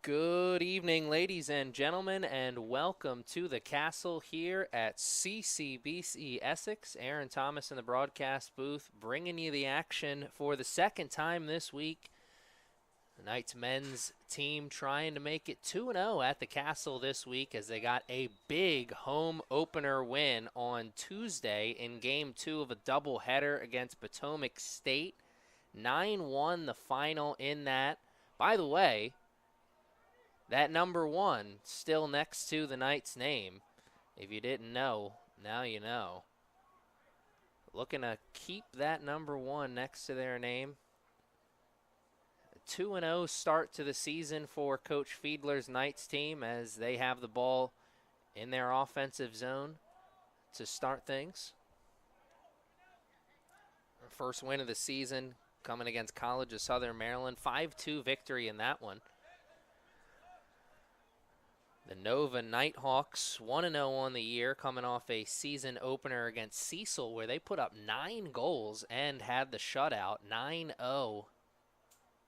Good evening, ladies and gentlemen, and welcome to the castle here at CCBC Essex. Aaron Thomas in the broadcast booth, bringing you the action for the second time this week. The Knights men's team trying to make it 2-0 at the castle this week as they got a big home opener win on Tuesday in Game 2 of a doubleheader against Potomac State. 9-1 the final in that. By the way, that number 1 still next to the Knights' name. If you didn't know, now you know. Looking to keep that number 1 next to their name. A 2-0 start to the season for Coach Fiedler's Knights team as they have the ball in their offensive zone to start things. Their first win of the season coming against College of Southern Maryland. 5-2 victory in that one. The Nova Nighthawks 1-0 on the year, coming off a season opener against Cecil where they put up 9 goals and had the shutout. 9-0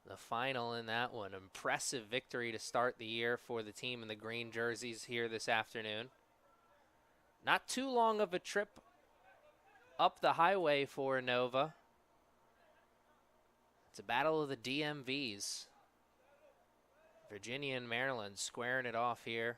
the final in that one. Impressive victory to start the year for the team in the green jerseys here this afternoon. Not too long of a trip up the highway for Nova. It's a battle of the DMVs. Virginia and Maryland squaring it off here.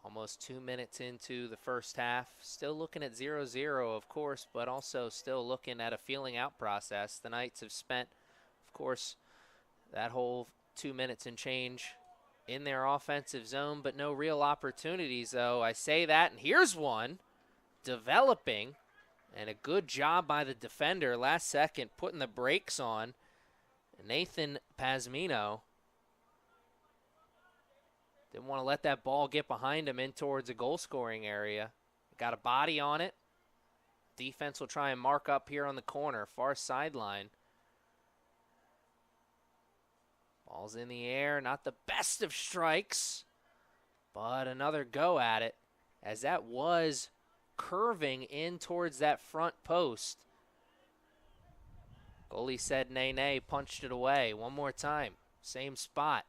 Almost 2 minutes into the first half. Still looking at 0-0, of course, but also still looking at a feeling out process. The Knights have spent, of course, that whole 2 minutes and change in their offensive zone, but no real opportunities, though. I say that, and here's one developing. And a good job by the defender last second, putting the brakes on. Nathan Pasmino didn't want to let that ball get behind him in towards a goal-scoring area. Got a body on it. Defense will try and mark up here on the corner, far sideline. Ball's in the air, not the best of strikes, but another go at it, as that was curving in towards that front post. Goalie said nay, nay, punched it away. One more time, same spot.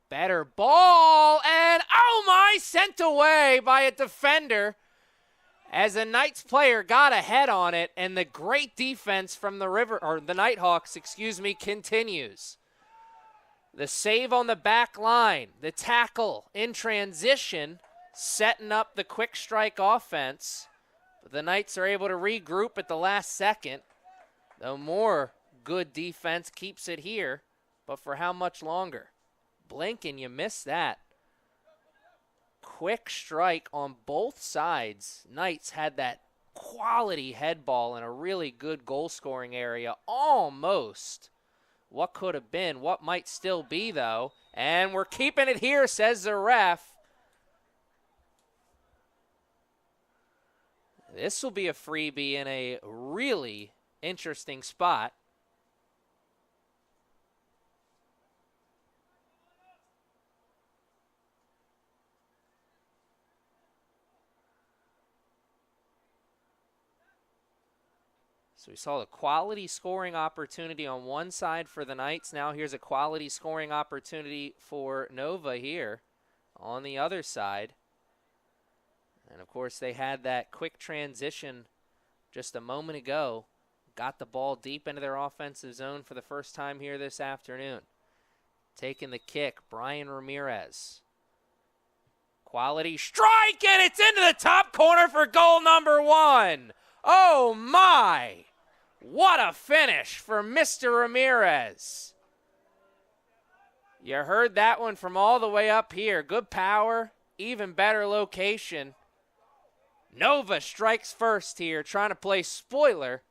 Better ball, and oh my, sent away by a defender as a Knights player got a head on it, and the great defense from the Nighthawks, continues. The save on the back line, the tackle in transition, setting up the quick strike offense. But the Knights are able to regroup at the last second. Though more good defense keeps it here, but for how much longer? Blink and you miss that. Quick strike on both sides. Knights had that quality head ball in a really good goal-scoring area. Almost what could have been, what might still be, though. And we're keeping it here, says the ref. This will be a freebie in a really interesting spot. So we saw the quality scoring opportunity on one side for the Knights. Now here's a quality scoring opportunity for Nova here on the other side. And, of course, they had that quick transition just a moment ago. Got the ball deep into their offensive zone for the first time here this afternoon. Taking the kick, Brian Ramirez. Quality strike, and it's into the top corner for goal number 1. Oh, my. What a finish for Mr. Ramirez. You heard that one from all the way up here. Good power, even better location. Nova strikes first here, trying to play spoiler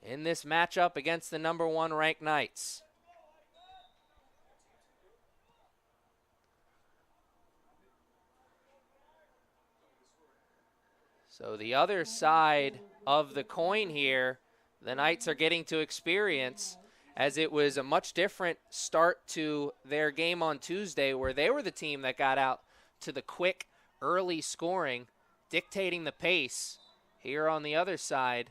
in this matchup against the number 1 ranked Knights. So the other side of the coin here, the Knights are getting to experience, as it was a much different start to their game on Tuesday, where they were the team that got out to the quick early scoring, dictating the pace. Here on the other side,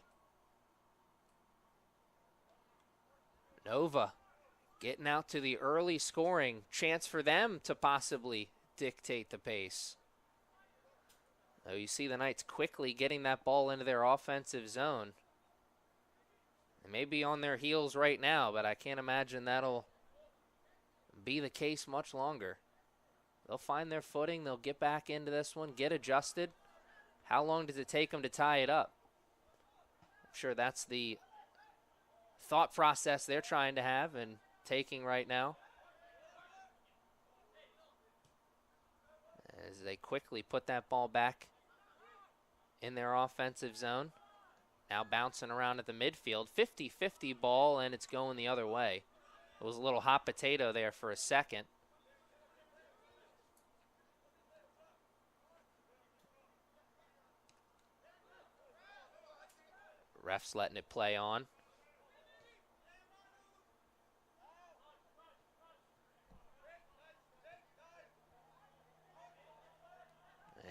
Nova getting out to the early scoring, chance for them to possibly dictate the pace. So you see the Knights quickly getting that ball into their offensive zone. They may be on their heels right now, but I can't imagine that'll be the case much longer. They'll find their footing. They'll get back into this one, get adjusted. How long does it take them to tie it up? I'm sure that's the thought process they're trying to have and taking right now, as they quickly put that ball back in their offensive zone. Now bouncing around at the midfield. 50-50 ball, and it's going the other way. It was a little hot potato there for a second. Ref's letting it play on.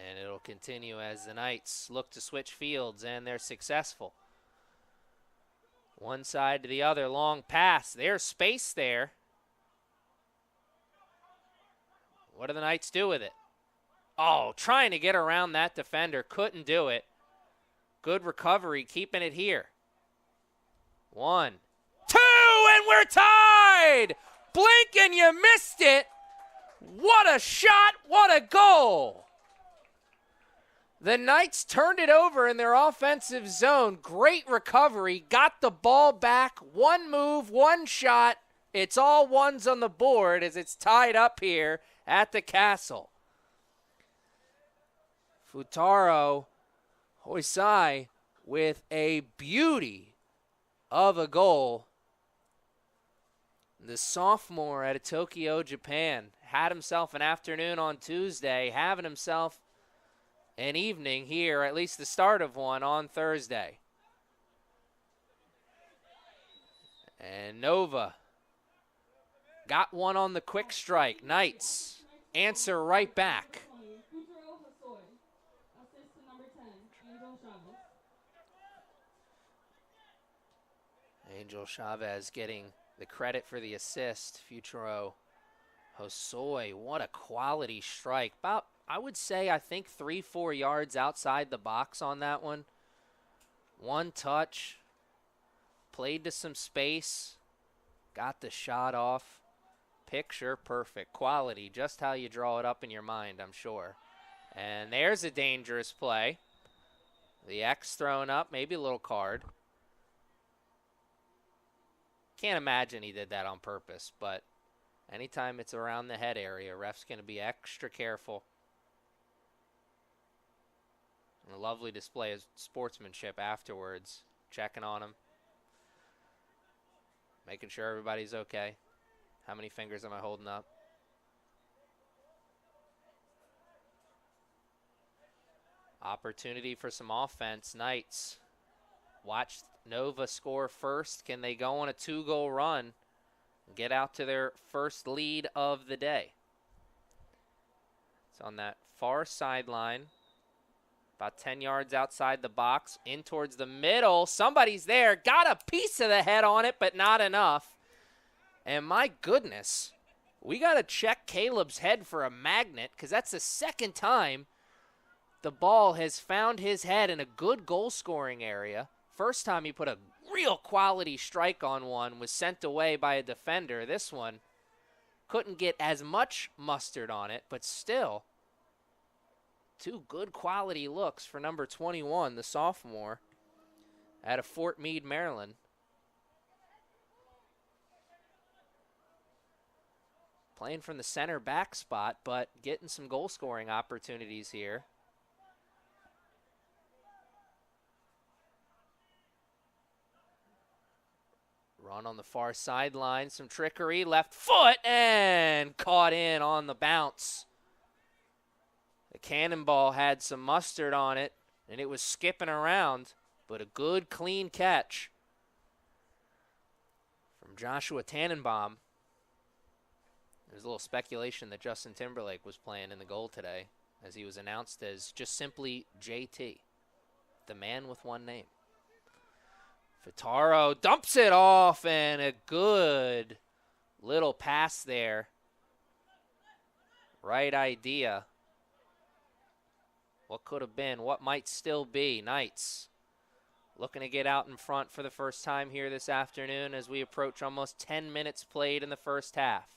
And it'll continue as the Knights look to switch fields, and they're successful. One side to the other, long pass. There's space there. What do the Knights do with it? Oh, trying to get around that defender. Couldn't do it. Good recovery, keeping it here. 1, 2, and we're tied! Blink and you missed it. What a shot, what a goal. The Knights turned it over in their offensive zone. Great recovery, got the ball back. One move, one shot. It's all ones on the board as it's tied up here at the Castle. Futaro Hoisai with a beauty of a goal. The sophomore out of Tokyo, Japan, had himself an afternoon on Tuesday, having himself an evening here, at least the start of one, on Thursday. And Nova got one on the quick strike. Knights answer right back. Angel Chavez getting the credit for the assist. Futuro Hosoi, what a quality strike. About, I would say, I think 3-4 yards outside the box on that one. One touch, played to some space, got the shot off. Picture perfect. Quality, just how you draw it up in your mind, I'm sure. And there's a dangerous play. The X thrown up, maybe a little card. Can't imagine he did that on purpose, but anytime it's around the head area, ref's going to be extra careful. And a lovely display of sportsmanship afterwards, checking on him, making sure everybody's okay. How many fingers am I holding up? Opportunity for some offense. Knights watch Nova score first. Can they go on a 2-goal run and get out to their first lead of the day? It's on that far sideline, about 10 yards outside the box, in towards the middle. Somebody's there, got a piece of the head on it, but not enough. And my goodness, we got to check Caleb's head for a magnet, because that's the second time the ball has found his head in a good goal-scoring area. First time he put a real quality strike on one, was sent away by a defender. This one couldn't get as much mustard on it, but still, two good quality looks for number 21, the sophomore, out of Fort Meade, Maryland. Playing from the center back spot, but getting some goal-scoring opportunities here. Run on the far sideline, some trickery, left foot, and caught in on the bounce. The cannonball had some mustard on it, and it was skipping around, but a good, clean catch from Joshua Tannenbaum. There's a little speculation that Justin Timberlake was playing in the goal today, as he was announced as just simply JT, the man with one name. Fitaro dumps it off, and a good little pass there. Right idea. What could have been, what might still be. Knights looking to get out in front for the first time here this afternoon as we approach almost 10 minutes played in the first half.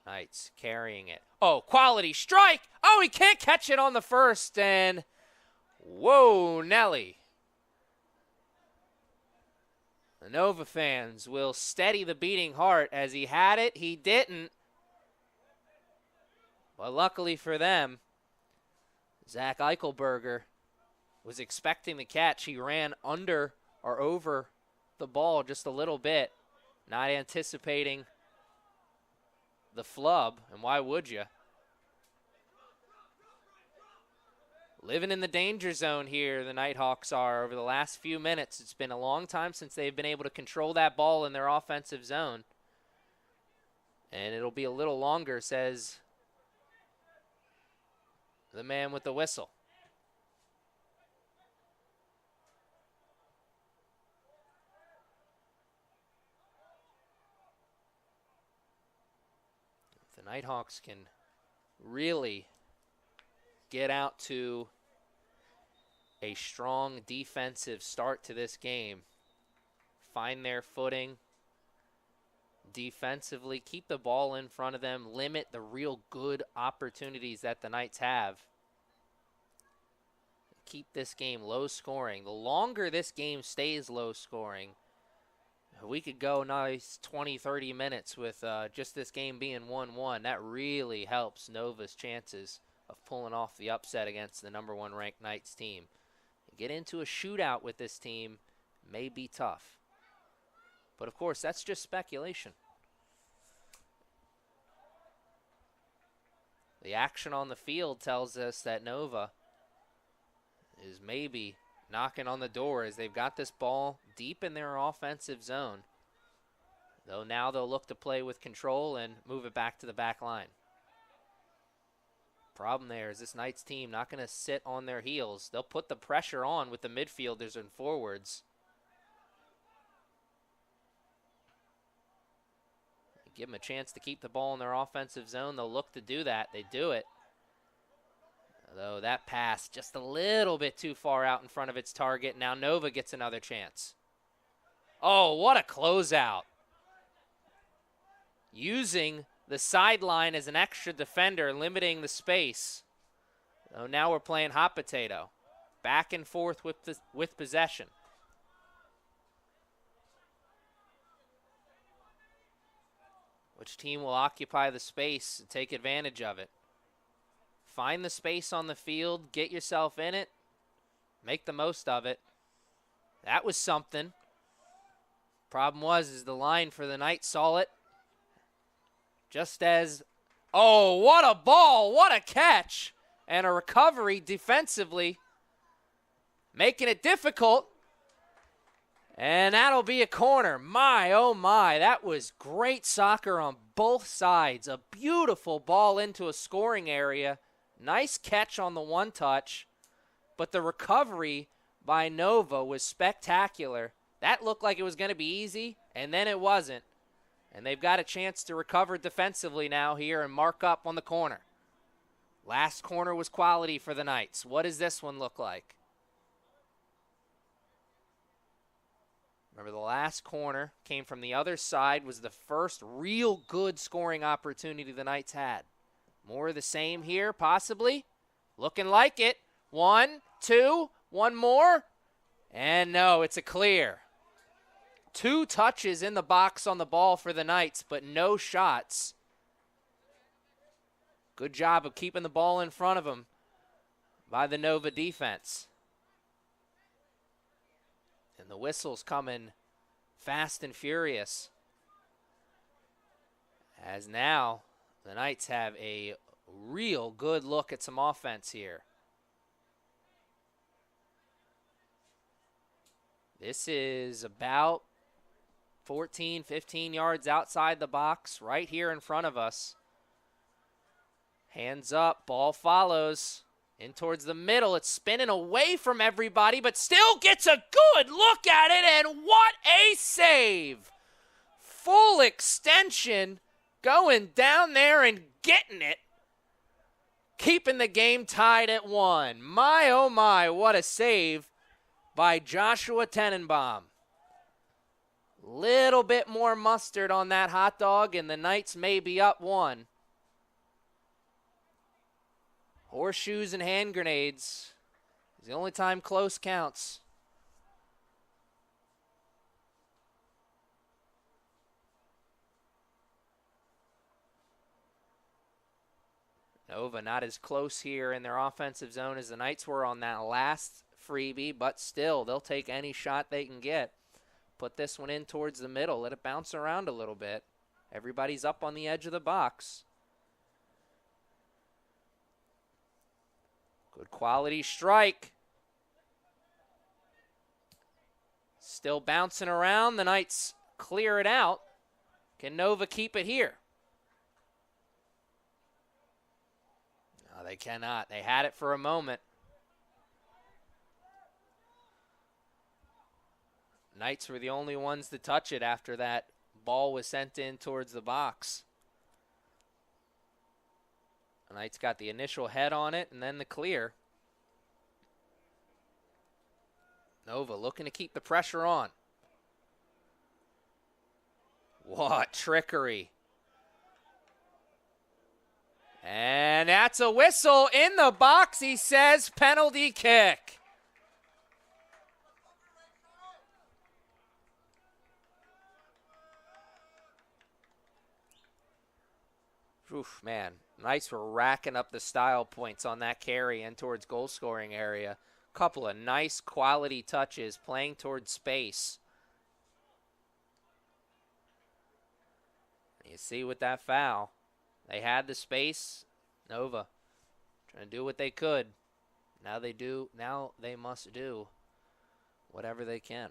Knights carrying it. Oh, quality strike. Oh, he can't catch it on the first, and whoa, Nelly. The Nova fans will steady the beating heart. As he had it, he didn't. But luckily for them, Zach Eichelberger was expecting the catch. He ran under or over the ball just a little bit, not anticipating the flub, and why would you? Living in the danger zone here, the Nighthawks are over the last few minutes. It's been a long time since they've been able to control that ball in their offensive zone. And it'll be a little longer, says the man with the whistle. If the Nighthawks can really get out to a strong defensive start to this game, find their footing defensively, keep the ball in front of them, limit the real good opportunities that the Knights have, keep this game low scoring. The longer this game stays low scoring, we could go nice 20, 30 minutes with just this game being 1-1. That really helps Nova's chances of pulling off the upset against the number 1 ranked Knights team. Get into a shootout with this team may be tough. But of course, that's just speculation. The action on the field tells us that Nova is maybe knocking on the door as they've got this ball deep in their offensive zone. Though now they'll look to play with control and move it back to the back line. Problem there is this Knights team not going to sit on their heels. They'll put the pressure on with the midfielders and forwards. Give them a chance to keep the ball in their offensive zone. They'll look to do that. They do it. Though that pass just a little bit too far out in front of its target. Now Nova gets another chance. Oh, what a closeout. Using the sideline as an extra defender, limiting the space. So now we're playing hot potato. Back and forth with possession. Which team will occupy the space and take advantage of it? Find the space on the field, get yourself in it, make the most of it. That was something. Problem was the line for the Knights saw it. Just as, oh, what a ball, what a catch, and a recovery defensively, making it difficult, and that'll be a corner. My, oh my, that was great soccer on both sides. A beautiful ball into a scoring area, nice catch on the one touch, but the recovery by Nova was spectacular. That looked like it was going to be easy, and then it wasn't. And they've got a chance to recover defensively now here and mark up on the corner. Last corner was quality for the Knights. What does this one look like? Remember, the last corner came from the other side, was the first real good scoring opportunity the Knights had. More of the same here, possibly. Looking like it. 1, 2, one more. And no, it's a clear. 2 touches in the box on the ball for the Knights, but no shots. Good job of keeping the ball in front of them by the Nova defense. And the whistle's coming fast and furious. As now the Knights have a real good look at some offense here. This is about 14, 15 yards outside the box, right here in front of us. Hands up, ball follows. In towards the middle, it's spinning away from everybody, but still gets a good look at it, and what a save! Full extension, going down there and getting it. Keeping the game tied at 1. My, oh my, what a save by Joshua Tenenbaum. Little bit more mustard on that hot dog, and the Knights may be up 1. Horseshoes and hand grenades is the only time close counts. Nova not as close here in their offensive zone as the Knights were on that last freebie, but still, they'll take any shot they can get. Put this one in towards the middle. Let it bounce around a little bit. Everybody's up on the edge of the box. Good quality strike. Still bouncing around. The Knights clear it out. Can Nova keep it here? No, they cannot. They had it for a moment. Knights were the only ones to touch it after that ball was sent in towards the box. The Knights got the initial head on it and then the clear. Nova looking to keep the pressure on. What trickery. And that's a whistle in the box. He says penalty kick. Oof, man. Knights were racking up the style points on that carry and towards goal scoring area. Couple of nice quality touches playing towards space. You see with that foul, they had the space. Nova trying to do what they could. Now they must do whatever they can.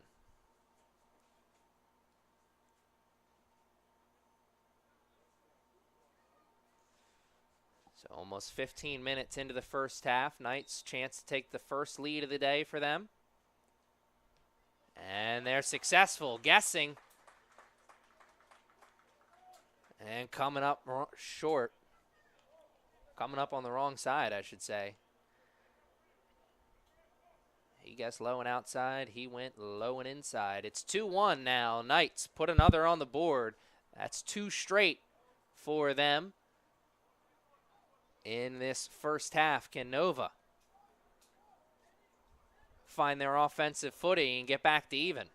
So almost 15 minutes into the first half. Knights chance to take the first lead of the day for them. And they're successful, guessing. And coming up short. Coming up on the wrong side, I should say. He guessed low and outside. He went low and inside. It's 2-1 now. Knights put another on the board. That's 2 straight for them. In this first half, can Nova find their offensive footing and get back to even?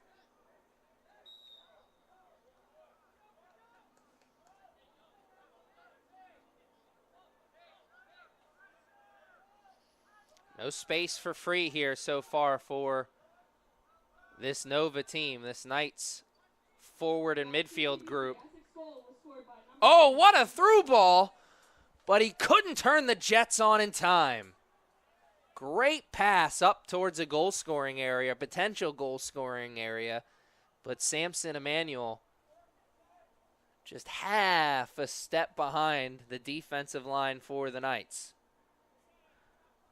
No space for free here so far for this Nova team, this Knights forward and midfield group. Oh, what a through ball! But he couldn't turn the Jets on in time. Great pass up towards a goal-scoring area, potential goal-scoring area. But Samson Emmanuel just half a step behind the defensive line for the Knights.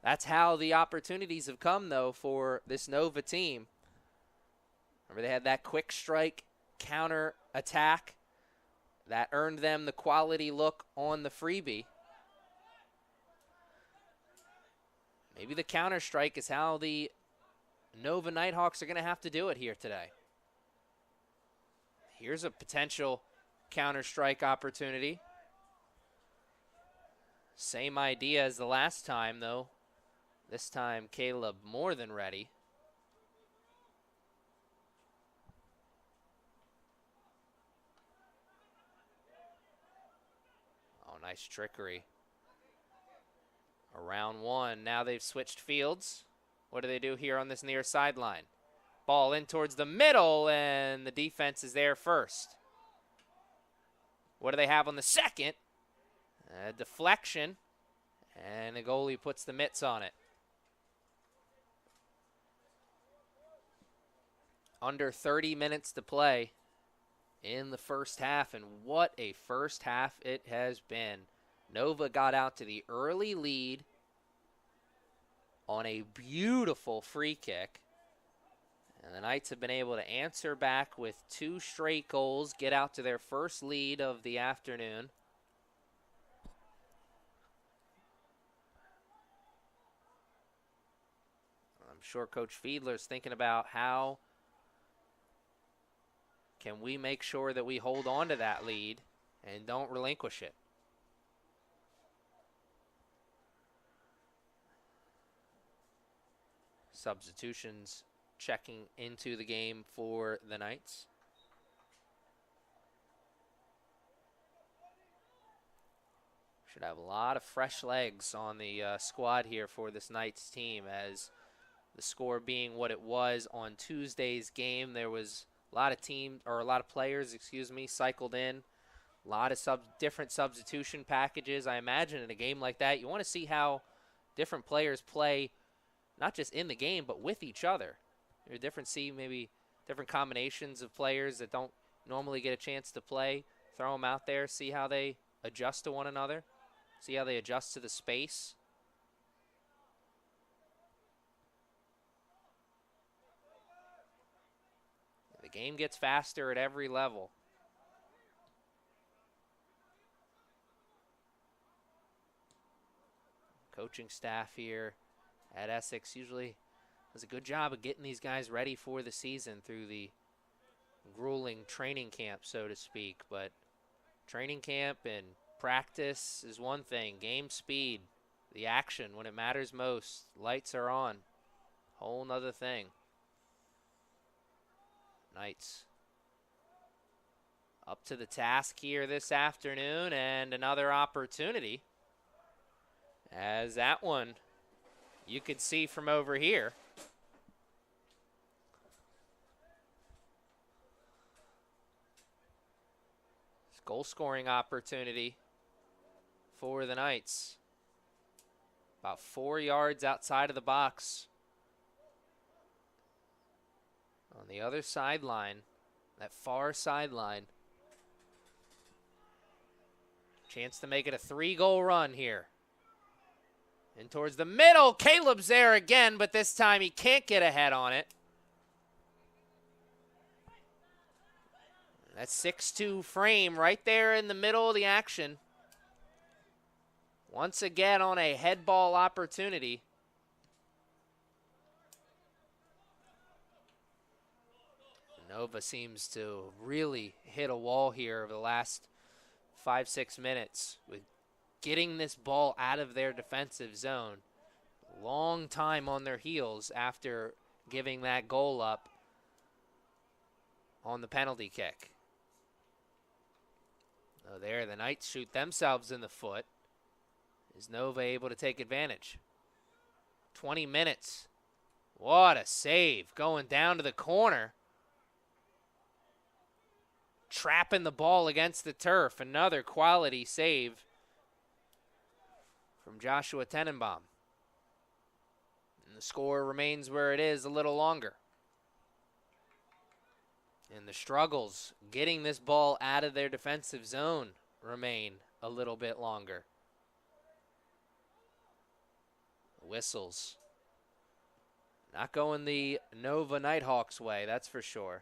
That's how the opportunities have come, though, for this Nova team. Remember, they had that quick strike counter attack that earned them the quality look on the freebie. Maybe the counter strike is how the Nova Nighthawks are going to have to do it here today. Here's a potential counter strike opportunity. Same idea as the last time, though. This time, Caleb more than ready. Oh, nice trickery. Around 1. Now they've switched fields. What do they do here on this near sideline? Ball in towards the middle, and the defense is there first. What do they have on the second? A deflection, and the goalie puts the mitts on it. Under 30 minutes to play in the first half, and what a first half it has been. Nova got out to the early lead on a beautiful free kick. And the Knights have been able to answer back with 2 straight goals, get out to their first lead of the afternoon. I'm sure Coach Fiedler's thinking about how can we make sure that we hold on to that lead and don't relinquish it. Substitutions checking into the game for the Knights. Should have a lot of fresh legs on the squad here for this Knights team, as the score being what it was on Tuesday's game. There was a lot of players, cycled in. A lot of different substitution packages. I imagine in a game like that, you want to see how different players play, not just in the game, but with each other. Maybe different combinations of players that don't normally get a chance to play. Throw them out there, see how they adjust to one another, see how they adjust to the space. The game gets faster at every level. Coaching staff here at Essex usually does a good job of getting these guys ready for the season through the grueling training camp, so to speak. But training camp and practice is one thing. Game speed, the action when it matters most, lights are on. Whole nother thing. Knights up to the task here this afternoon, and another opportunity, as that one you could see from over here. Goal scoring opportunity for the Knights. About 4 yards outside of the box. On the other sideline, that far sideline. Chance to make it a 3-goal run here. And towards the middle, Caleb's there again, but this time he can't get ahead on it. That 6'2" frame right there in the middle of the action. Once again on a head ball opportunity. Nova seems to really hit a wall here over the last 5-6 minutes with getting this ball out of their defensive zone. Long time on their heels after giving that goal up on the penalty kick. Oh, there, the Knights shoot themselves in the foot. Is Nova able to take advantage? 20 minutes. What a save. Going down to the corner. Trapping the ball against the turf. Another quality save from Joshua Tenenbaum. And the score remains where it is a little longer. And the struggles getting this ball out of their defensive zone remain a little bit longer. Whistles. Not going the Nova Nighthawks way, that's for sure.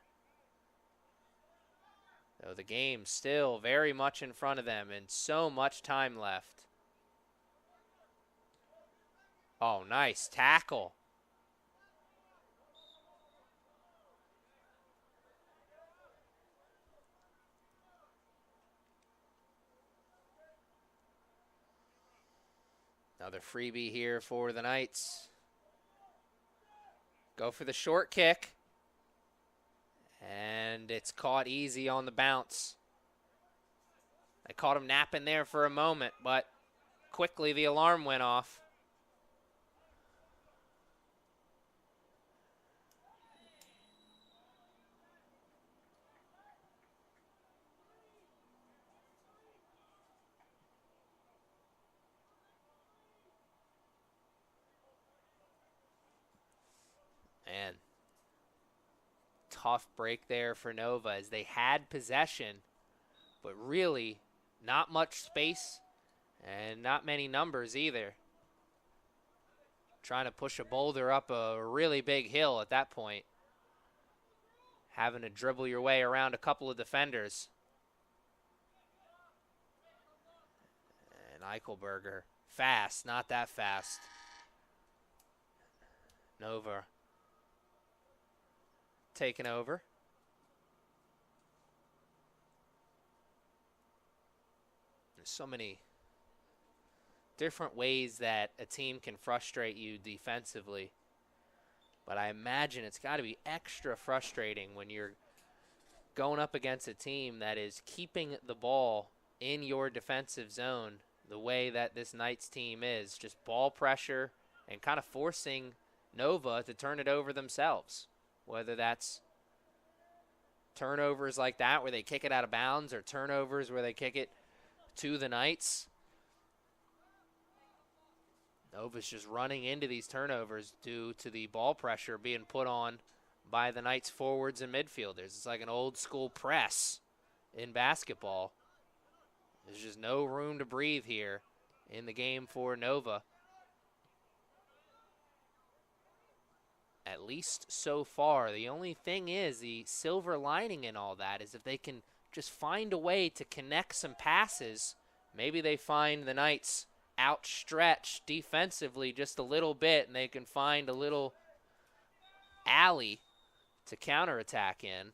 Though the game still very much in front of them and so much time left. Oh, nice tackle. Another freebie here for the Knights. Go for the short kick. And it's caught easy on the bounce. I caught him napping there for a moment, but quickly the alarm went off. Man, tough break there for Nova as they had possession, but really not much space And not many numbers either. Trying to push a boulder up a really big hill at that point. Having to dribble your way around a couple of defenders. And Eichelberger, fast, not that fast. Nova taking over. There's so many different ways that a team can frustrate you defensively. But I imagine it's got to be extra frustrating when you're going up against a team that is keeping the ball in your defensive zone the way that this Knights team is. Just ball pressure and kind of forcing Nova to turn it over themselves. Whether that's turnovers like that where they kick it out of bounds or turnovers where they kick it to the Knights. Nova's just running into these turnovers due to the ball pressure being put on by the Knights forwards and midfielders. It's like an old school press in basketball. There's just no room to breathe here in the game for Nova. At least so far. The only thing is, the silver lining in all that is if they can just find a way to connect some passes, maybe they find the Knights outstretched defensively just a little bit and they can find a little alley to counterattack in.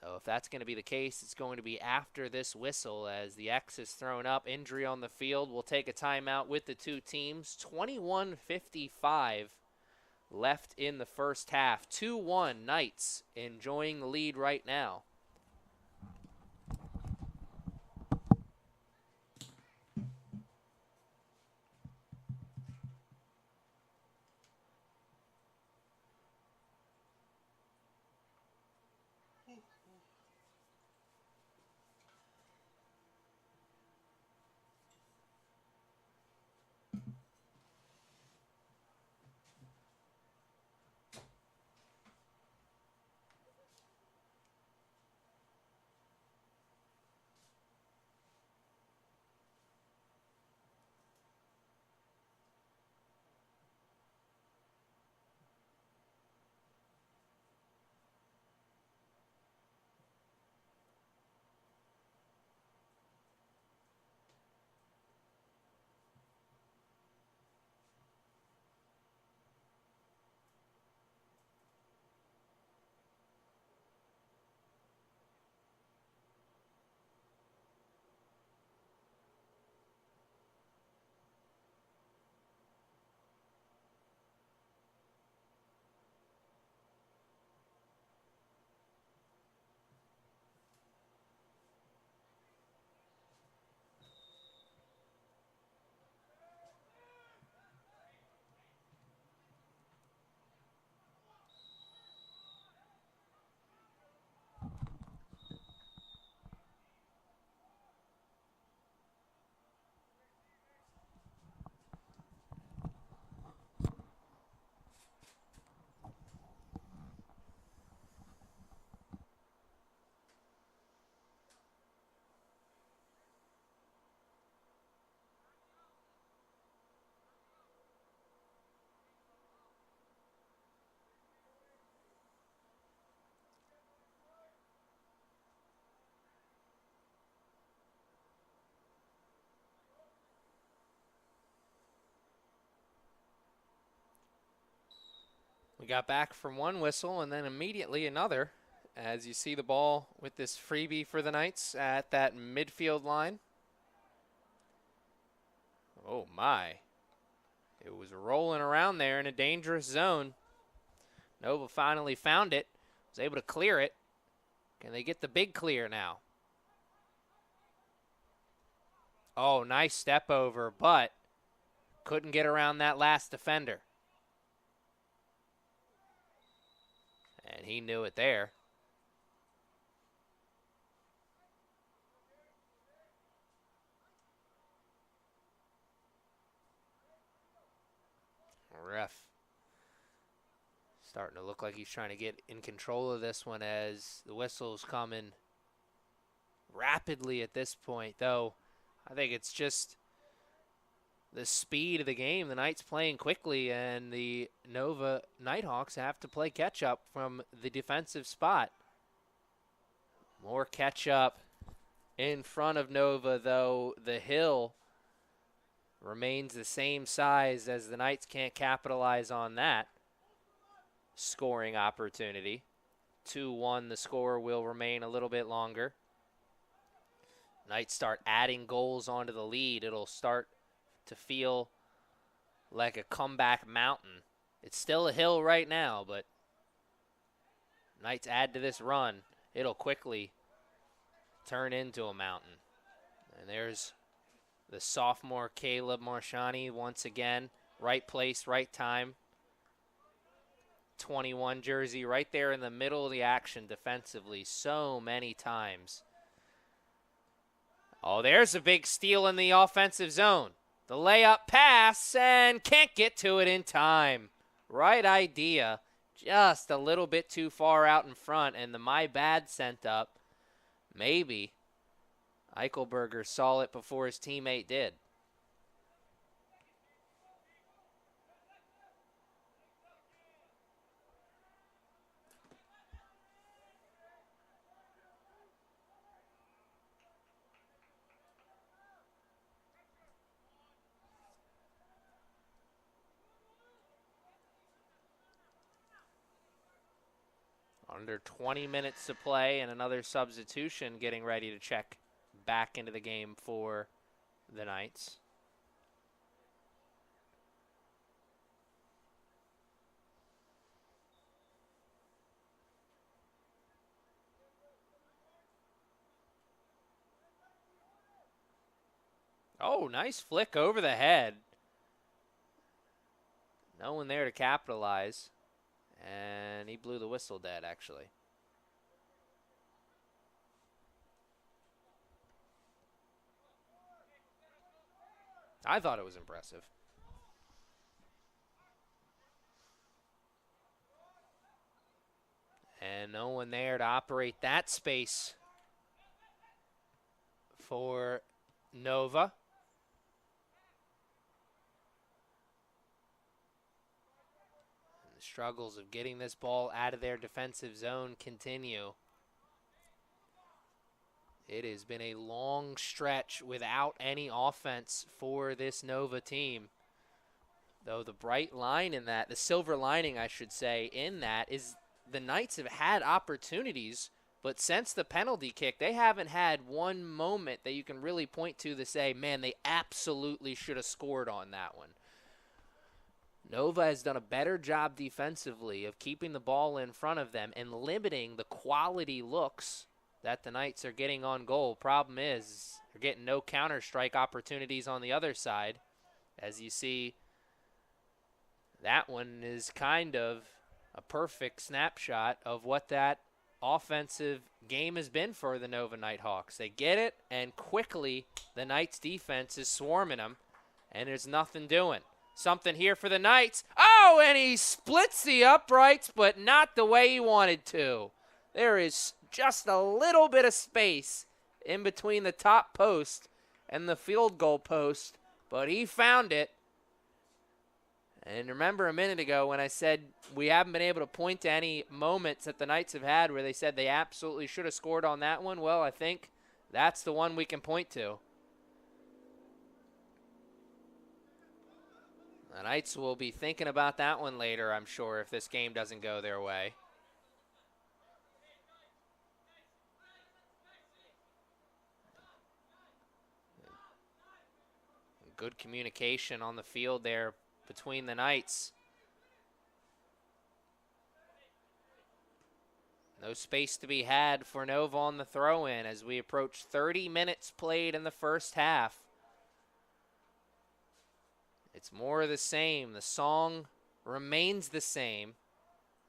So if that's going to be the case, it's going to be after this whistle as the X is thrown up. Injury on the field. We'll take a timeout with the two teams. 21:55 left in the first half. 2-1 Knights enjoying the lead right now. We got back from one whistle and then immediately another as you see the ball with this freebie for the Knights at that midfield line. Oh my. It was rolling around there in a dangerous zone. Nova finally found it, was able to clear it. Can they get the big clear now? Oh, nice step over, but couldn't get around that last defender. And he knew it there. Ref starting to look like he's trying to get in control of this one as the whistle's coming rapidly at this point, though I think it's just the speed of the game. The Knights playing quickly, and the Nova Nighthawks have to play catch-up from the defensive spot. More catch-up in front of Nova, though the hill remains the same size as the Knights can't capitalize on that scoring opportunity. 2-1, the score will remain a little bit longer. Knights start adding goals onto the lead. It'll start to feel like a comeback mountain. It's still a hill right now, but Knights add to this run. It'll quickly turn into a mountain. And there's the sophomore Caleb Marshani once again. Right place, right time. 21 jersey right there in the middle of the action defensively so many times. Oh, there's a big steal in the offensive zone. The layup pass and can't get to it in time. Right idea. Just a little bit too far out in front, and the my bad sent up. Maybe Eichelberger saw it before his teammate did. Under 20 minutes to play, and another substitution getting ready to check back into the game for the Knights. Oh, nice flick over the head. No one there to capitalize. And he blew the whistle dead, actually. I thought it was impressive. And no one there to operate that space for Nova. Struggles of getting this ball out of their defensive zone continue. It has been a long stretch without any offense for this Nova team. Though the bright line in that, the silver lining I should say, in that is the Knights have had opportunities, but since the penalty kick, they haven't had one moment that you can really point to say, man, they absolutely should have scored on that one. Nova has done a better job defensively of keeping the ball in front of them and limiting the quality looks that the Knights are getting on goal. Problem is, they're getting no counter-strike opportunities on the other side. As you see, that one is kind of a perfect snapshot of what that offensive game has been for the Nova Nighthawks. They get it, and quickly the Knights defense is swarming them, and there's nothing doing. Something here for the Knights. Oh, and he splits the uprights, but not the way he wanted to. There is just a little bit of space in between the top post and the field goal post, but he found it. And remember a minute ago when I said we haven't been able to point to any moments that the Knights have had where they said they absolutely should have scored on that one? Well, I think that's the one we can point to. The Knights will be thinking about that one later, I'm sure, if this game doesn't go their way. Good communication on the field there between the Knights. No space to be had for Nova on the throw-in as we approach 30 minutes played in the first half. It's more of the same. The song remains the same.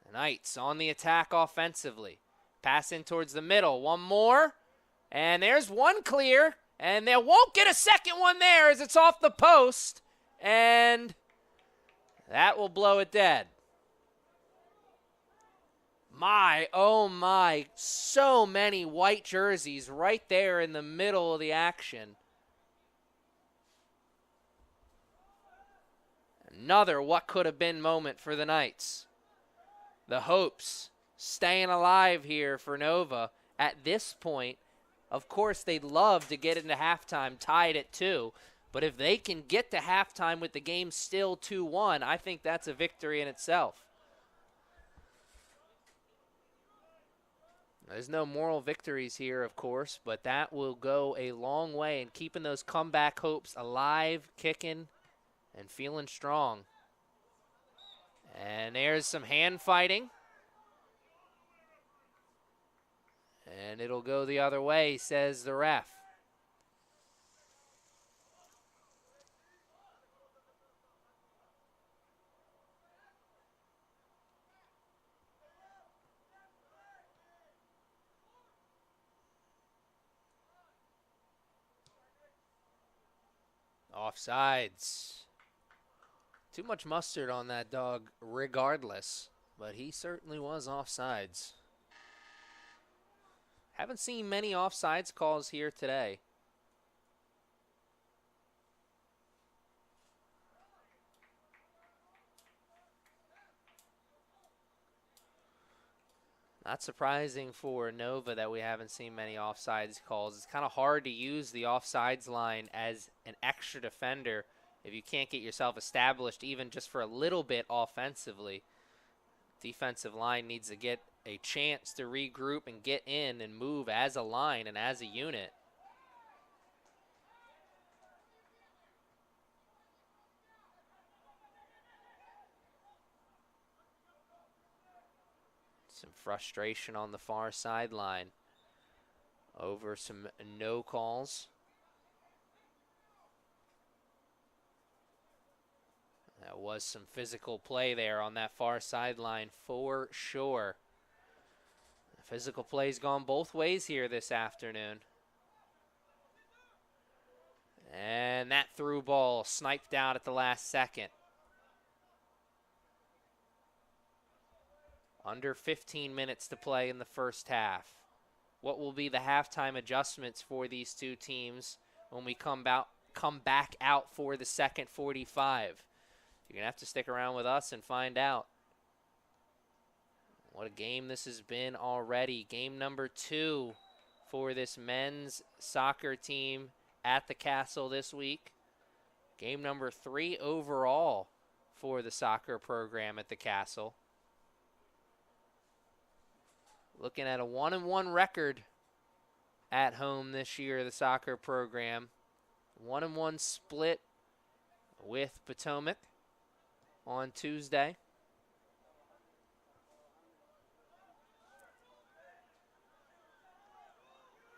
The Knights on the attack offensively. Pass in towards the middle. One more. And there's one clear. And they won't get a second one there as it's off the post. And that will blow it dead. My, oh my, so many white jerseys right there in the middle of the action. Another what could have been moment for the Knights. The hopes staying alive here for Nova at this point. Of course, they'd love to get into halftime tied at 2, but if they can get to halftime with the game still 2-1, I think that's a victory in itself. There's no moral victories here, of course, but that will go a long way in keeping those comeback hopes alive, kicking, and feeling strong. And there's some hand fighting. And it'll go the other way, says the ref. Offsides. Too much mustard on that dog regardless, but he certainly was offsides. Haven't seen many offsides calls here today. Not surprising for Nova that we haven't seen many offsides calls. It's kind of hard to use the offsides line as an extra defender if you can't get yourself established even just for a little bit offensively. Defensive line needs to get a chance to regroup and get in and move as a line and as a unit. Some frustration on the far sideline over some no calls. That was some physical play there on that far sideline for sure. Physical play's gone both ways here this afternoon. And that through ball sniped out at the last second. Under 15 minutes to play in the first half. What will be the halftime adjustments for these two teams when we come back out for the second 45? You're going to have to stick around with us and find out. What a game this has been already. Game number 2 for this men's soccer team at the Castle this week. Game number 3 overall for the soccer program at the Castle. Looking at a 1-1 record at home this year, the soccer program. 1-1 split with Potomac on Tuesday.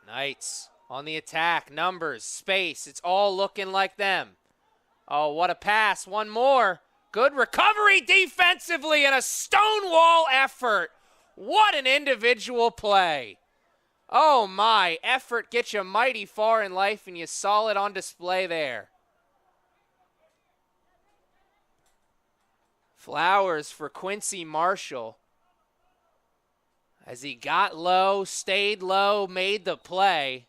Knights on the attack. Numbers, space. It's all looking like them. Oh, what a pass. One more. Good recovery defensively and a stonewall effort. What an individual play. Oh, my. Effort gets you mighty far in life, and you saw it on display there. Flowers for Quincy Marshall. As he got low, stayed low, made the play.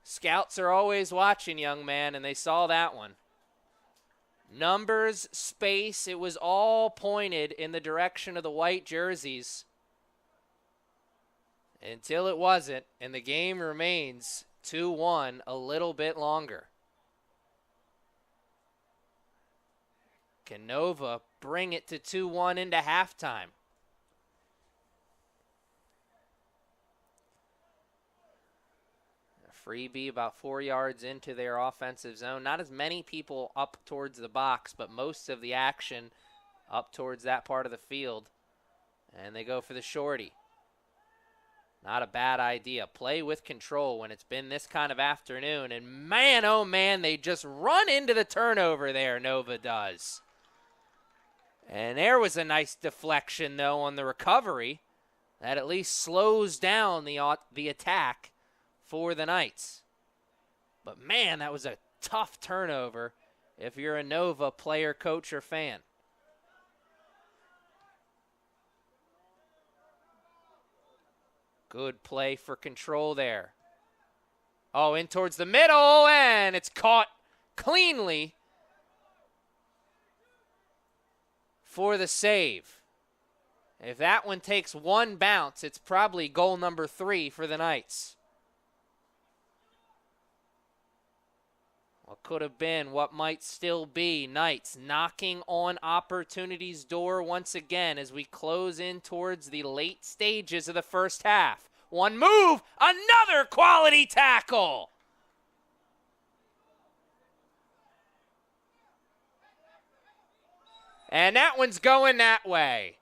Scouts are always watching, young man, and they saw that one. Numbers, space, it was all pointed in the direction of the white jerseys. Until it wasn't, and the game remains 2-1 a little bit longer. Can Nova bring it to 2-1 into halftime? Freebie about 4 yards into their offensive zone. Not as many people up towards the box, but most of the action up towards that part of the field. And they go for the shorty. Not a bad idea. Play with control when it's been this kind of afternoon. And man, oh man, they just run into the turnover there, Nova does. And there was a nice deflection, though, on the recovery. That at least slows down the attack for the Knights. But man, that was a tough turnover if you're a Nova player, coach, or fan. Good play for control there. Oh, in towards the middle, and it's caught cleanly for the save. If that one takes one bounce, it's probably goal number 3 for the Knights. What could have been, what might still be. Knights knocking on opportunity's door once again as we close in towards the late stages of the first half. One move, another quality tackle. And that one's going that way.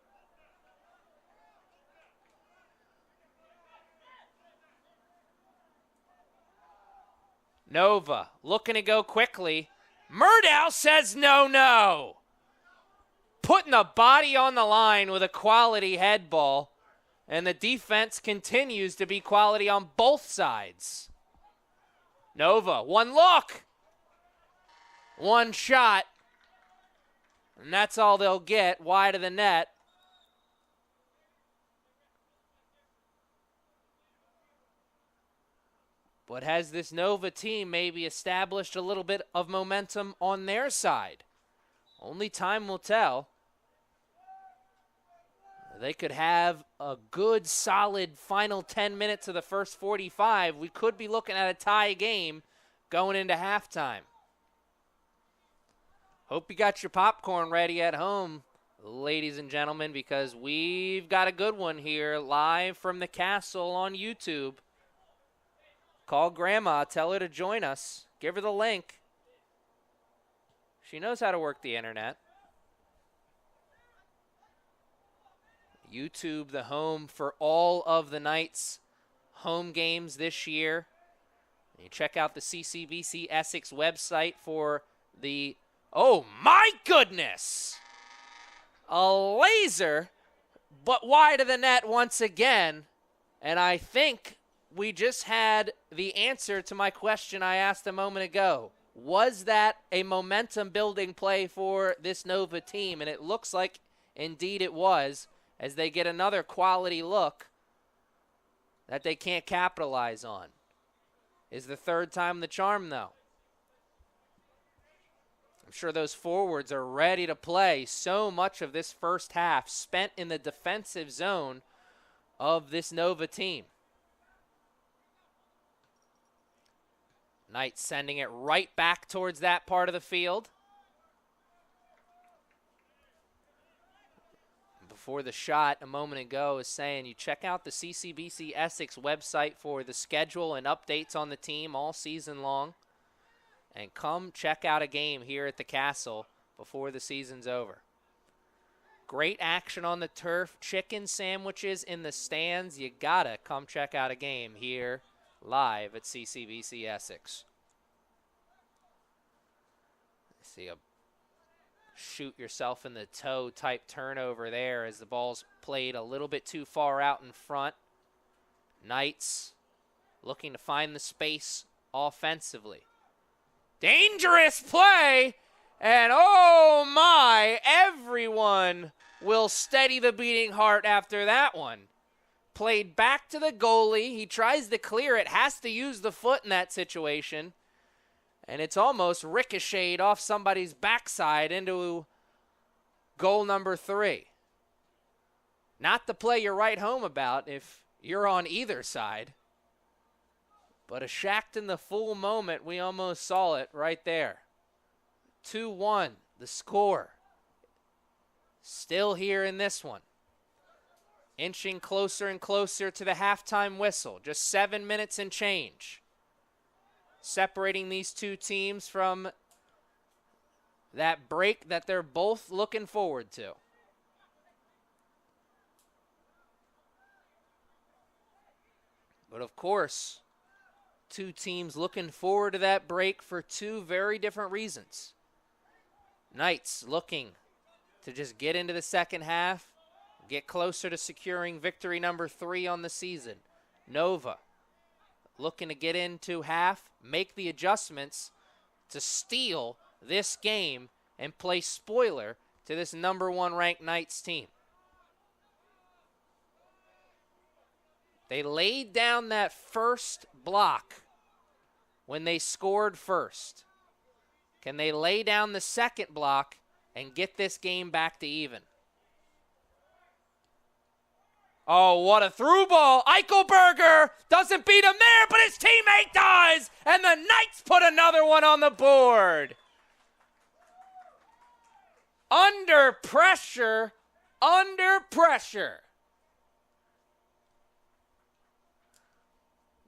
Nova looking to go quickly. Murdow says no. Putting the body on the line with a quality head ball. And the defense continues to be quality on both sides. Nova, one look. One shot. And that's all they'll get, wide of the net. But has this Nova team maybe established a little bit of momentum on their side? Only time will tell. They could have a good, solid final 10 minutes of the first 45. We could be looking at a tie game going into halftime. Hope you got your popcorn ready at home, ladies and gentlemen, because we've got a good one here live from the castle on YouTube. Call Grandma, tell her to join us. Give her the link. She knows how to work the internet. YouTube, the home for all of the Knights' home games this year. You check out the CCBC Essex website for the, oh my goodness! A laser, but wide of the net once again. And I think we just had the answer to my question I asked a moment ago. Was that a momentum-building play for this Nova team? And it looks like indeed it was, as they get another quality look that they can't capitalize on. Is the third time the charm, though. I'm sure those forwards are ready to play. So much of this first half spent in the defensive zone of this Nova team. Knights sending it right back towards that part of the field. Before the shot a moment ago is saying you check out the CCBC Essex website for the schedule and updates on the team all season long. And come check out a game here at the Castle before the season's over. Great action on the turf, chicken sandwiches in the stands. You gotta come check out a game here live at CCBC Essex. See a shoot yourself in the toe type turnover there as the ball's played a little bit too far out in front. Knights looking to find the space offensively. Dangerous play, and oh my, everyone will steady the beating heart after that one. Played back to the goalie. He tries to clear it, has to use the foot in that situation. And it's almost ricocheted off somebody's backside into goal number 3. Not the play you write home about if you're on either side. But a shacked in the full moment, we almost saw it right there. 2-1, the score. Still here in this one. Inching closer and closer to the halftime whistle. Just 7 minutes and change. Separating these two teams from that break that they're both looking forward to. But of course, two teams looking forward to that break for two very different reasons. Knights looking to just get into the second half, get closer to securing victory number 3 on the season. Nova looking to get into half, make the adjustments to steal this game and play spoiler to this number 1 ranked Knights team. They laid down that first block when they scored first. Can they lay down the second block and get this game back to even. Oh, what a through ball. Eichelberger doesn't beat him there, but his teammate does. And the Knights put another one on the board. Under pressure, under pressure.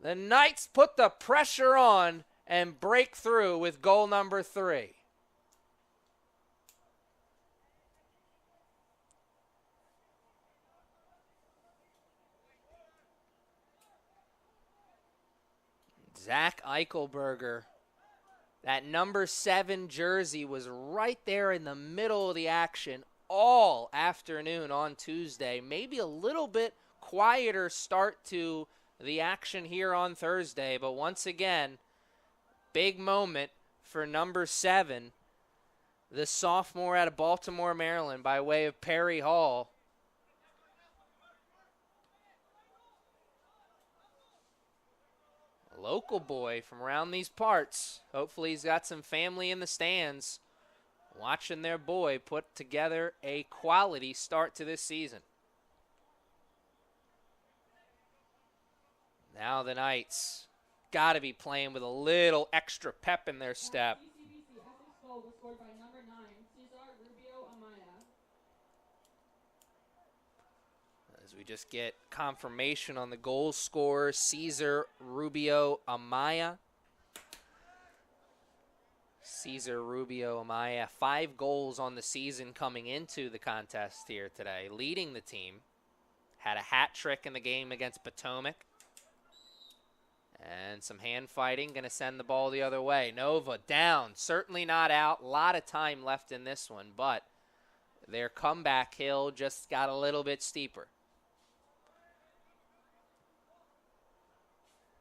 The Knights put the pressure on and break through with goal number 3. Zach Eichelberger, that number 7 jersey was right there in the middle of the action all afternoon on Tuesday. Maybe a little bit quieter start to the action here on Thursday, but once again, big moment for number 7, the sophomore out of Baltimore, Maryland, by way of Perry Hall. A local boy from around these parts. Hopefully he's got some family in the stands watching their boy put together a quality start to this season. Now the Knights got to be playing with a little extra pep in their step. CCBC Essex goal was scored by number 9, Cesar Rubio Amaya. As we just get confirmation on the goal scorer, Cesar Rubio Amaya. Cesar Rubio Amaya, 5 goals on the season coming into the contest here today, leading the team. Had a hat trick in the game against Potomac. And some hand fighting, going to send the ball the other way. Nova down, certainly not out. A lot of time left in this one, but their comeback hill just got a little bit steeper.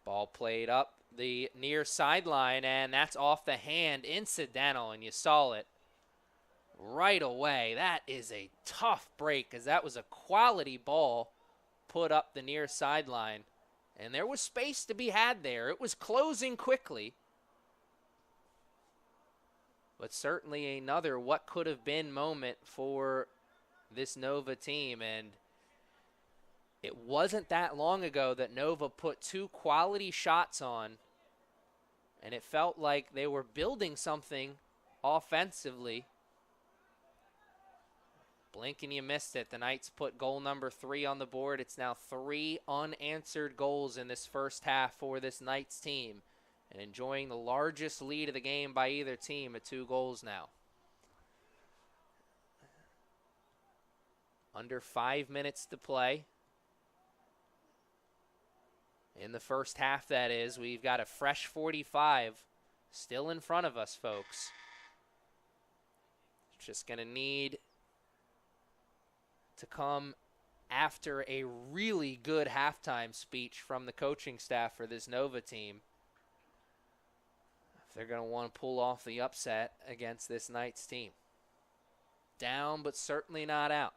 Ball played up the near sideline, and that's off the hand, incidental, and you saw it right away. That is a tough break, as that was a quality ball put up the near sideline. And there was space to be had there. It was closing quickly. But certainly another what could have been moment for this Nova team. And it wasn't that long ago that Nova put 2 quality shots on. And it felt like they were building something offensively. Blink and you missed it. The Knights put goal number 3 on the board. It's now 3 unanswered goals in this first half for this Knights team. And enjoying the largest lead of the game by either team at 2 goals now. Under 5 minutes to play. In the first half, that is. We've got a fresh 45 still in front of us, folks. Just going to need to come after a really good halftime speech from the coaching staff for this Nova team if they're going to want to pull off the upset against this Knights team. Down, but certainly not out.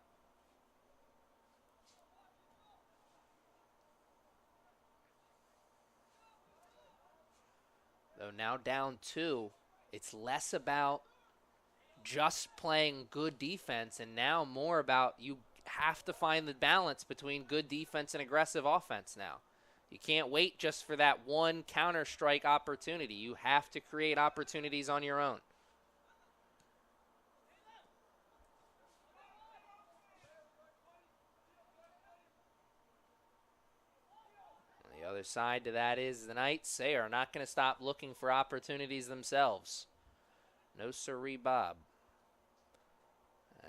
Though now down 2, it's less about just playing good defense and now more about you have to find the balance between good defense and aggressive offense now. You can't wait just for that one counter-strike opportunity. You have to create opportunities on your own. The other side to that is the Knights, they are not going to stop looking for opportunities themselves. No sirree, Bob.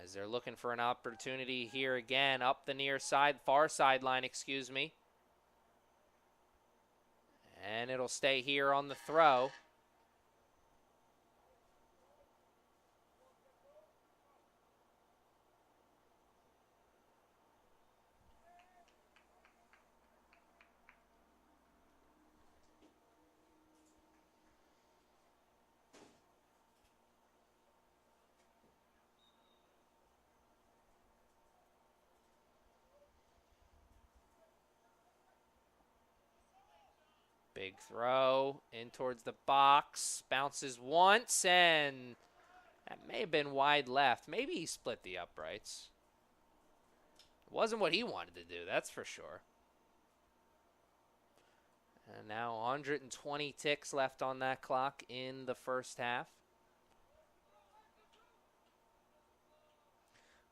As they're looking for an opportunity here again, up the near side, far sideline, excuse me. And it'll stay here on the throw. Big throw in towards the box. Bounces once, and That may have been wide left. Maybe he split the uprights. It wasn't what he wanted to do, that's for sure. And now 120 ticks left on that clock in the first half.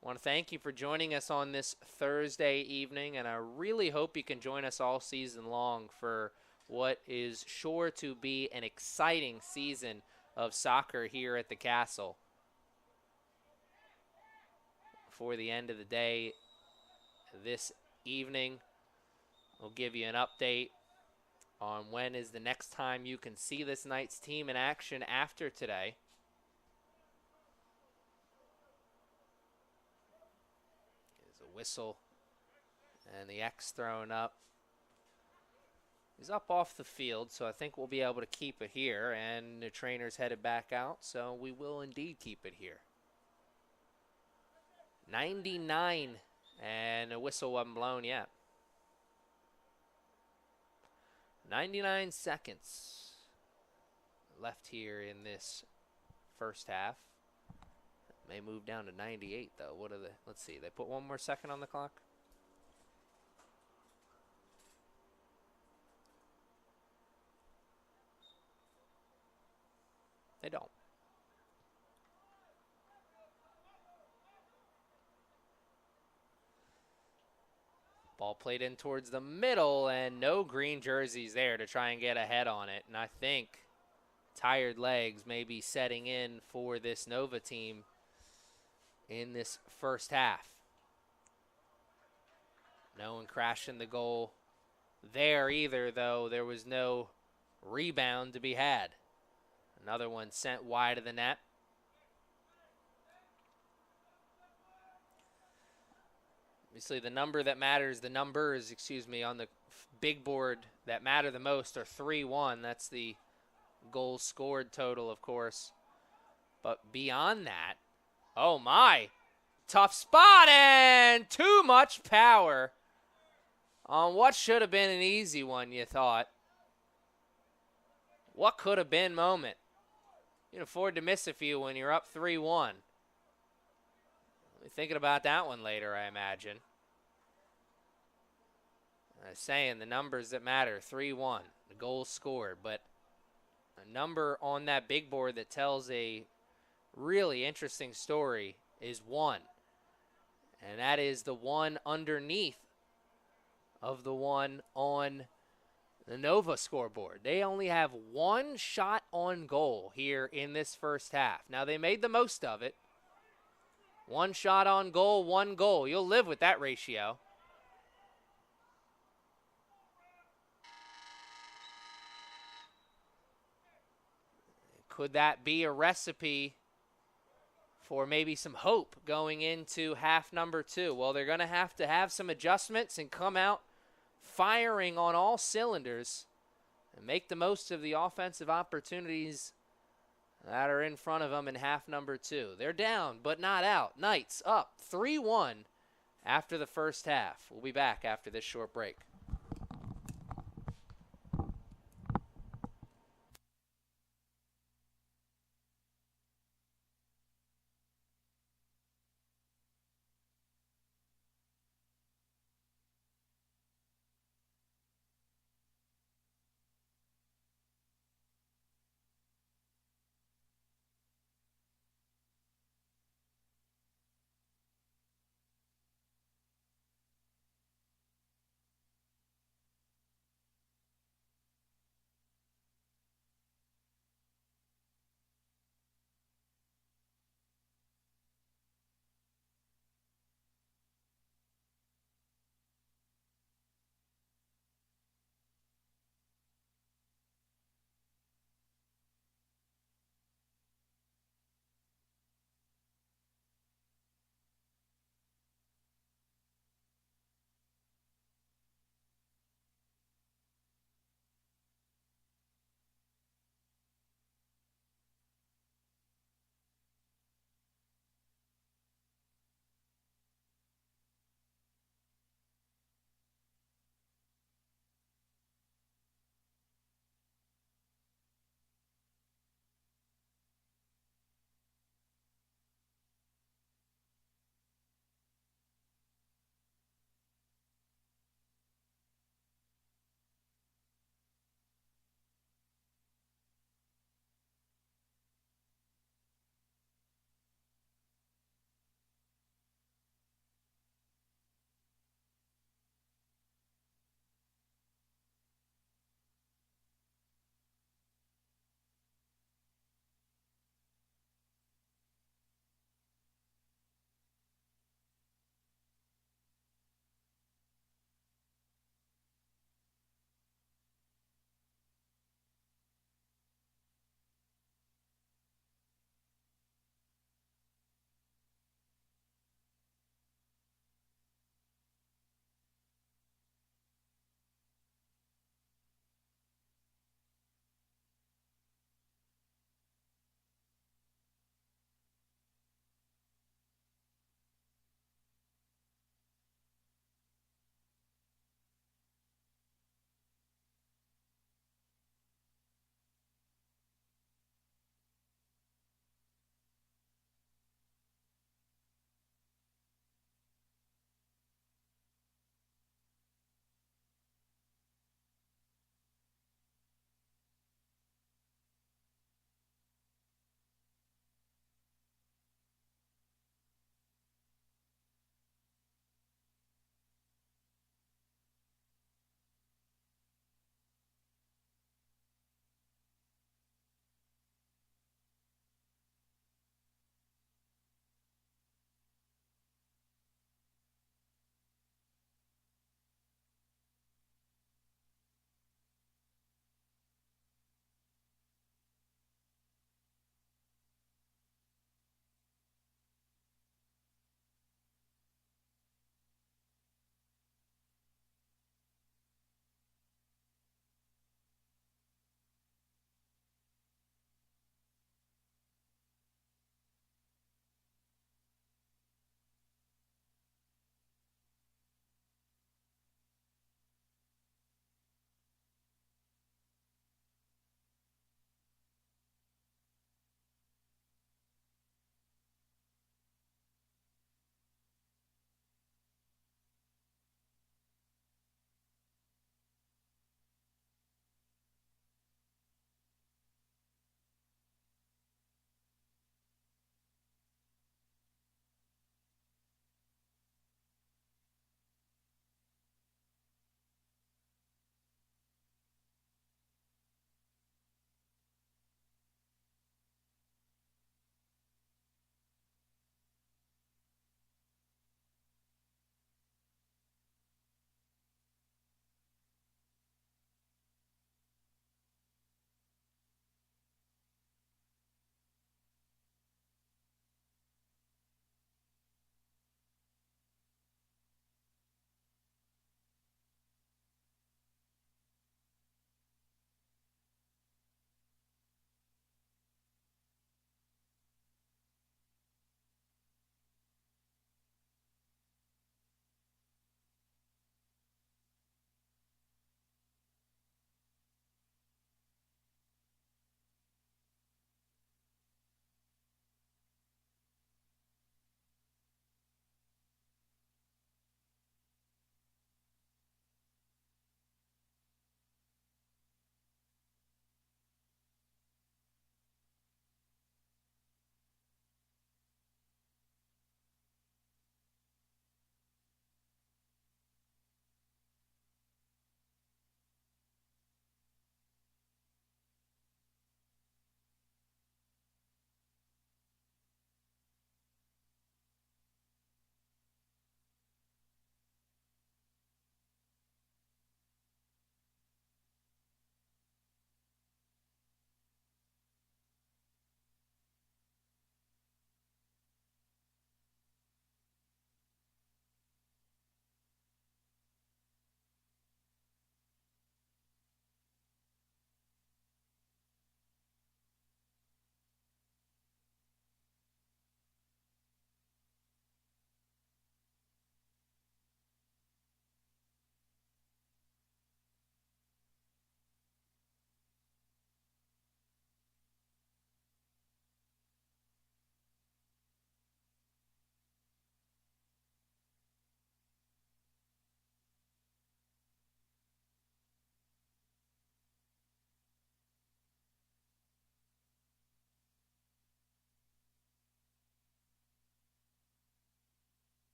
I want to thank you for joining us on this Thursday evening, and I really hope you can join us all season long for what is sure to be an exciting season of soccer here at the Castle. Before the end of the day this evening, we'll give you an update on when is the next time you can see this night's team in action after today. There's a whistle and the X thrown up. He's up off the field, so I think we'll be able to keep it here, and the trainer's headed back out, so we will indeed keep it here. 99, and a whistle wasn't blown yet. 99 seconds left here in this first half. May move down to 98 though. What are let's see, they put one more second on the clock. They don't. Ball played in towards the middle, and no green jerseys there to try and get ahead on it. And I think tired legs may be setting in for this Nova team in this first half. No one crashing the goal there either, though. There was no rebound to be had. Another one sent wide of the net. Obviously, the number that matters, the numbers, on the big board that matter the most are 3-1. That's the goals scored total, of course. But beyond that, oh my, tough spot and too much power on what should have been an easy one, you thought. What could have been moment. You can afford to miss a few when you're up 3-1. We'll be thinking about that one later, I imagine. I was saying the numbers that matter, 3-1, the goals scored, but a number on that big board that tells a really interesting story is 1. And that is the one underneath of the one on the Nova scoreboard. They only have one shot on goal here in this first half. Now, they made the most of it. One shot on goal, one goal. You'll live with that ratio. Could that be a recipe for maybe some hope going into half number 2? Well, they're going to have some adjustments and come out firing on all cylinders and make the most of the offensive opportunities that are in front of them in half number 2. They're down, but not out. Knights up 3-1 after the first half. We'll be back after this short break.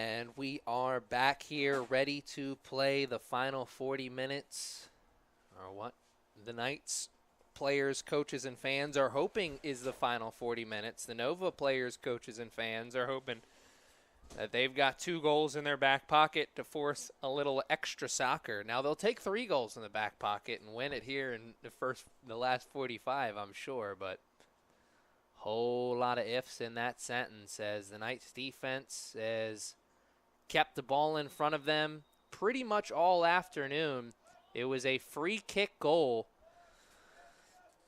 And we are back here ready to play the final 40 minutes, or what the Knights players, coaches, and fans are hoping is the final 40 minutes. The Nova players, coaches, and fans are hoping that they've got 2 goals in their back pocket to force a little extra soccer. Now, they'll take 3 goals in the back pocket and win it here in the last 45, I'm sure, but whole lot of ifs in that sentence, as the Knights defense has kept the ball in front of them pretty much all afternoon. It was a free kick goal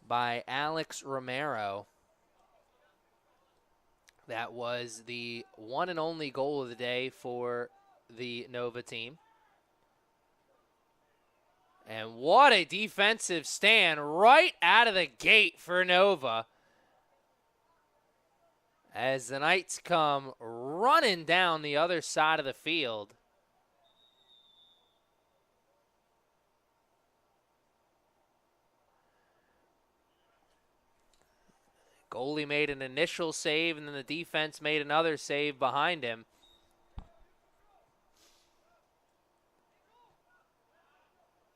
by Alex Romero. That was the one and only goal of the day for the Nova team. And what a defensive stand right out of the gate for Nova, as the Knights come running down the other side of the field. Goalie made an initial save, and then the defense made another save behind him.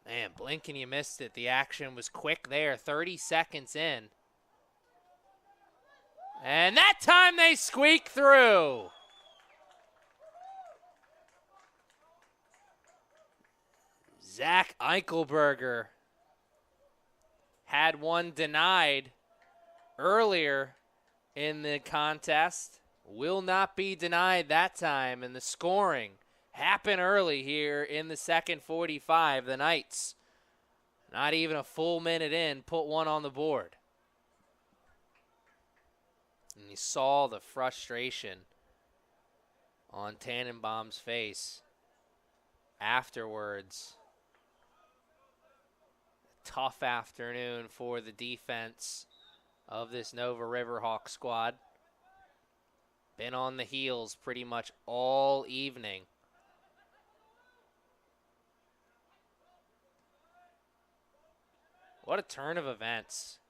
Man, blink and you missed it. The action was quick there, 30 seconds in. And that time they squeak through. Zach Eichelberger had one denied earlier in the contest. Will not be denied that time, and the scoring happened early here in the second 45. The Knights, not even a full minute in, put one on the board. And you saw the frustration on Tannenbaum's face afterwards. Tough afternoon for the defense of this Nova Riverhawk squad. Been on the heels pretty much all evening. What a turn of events.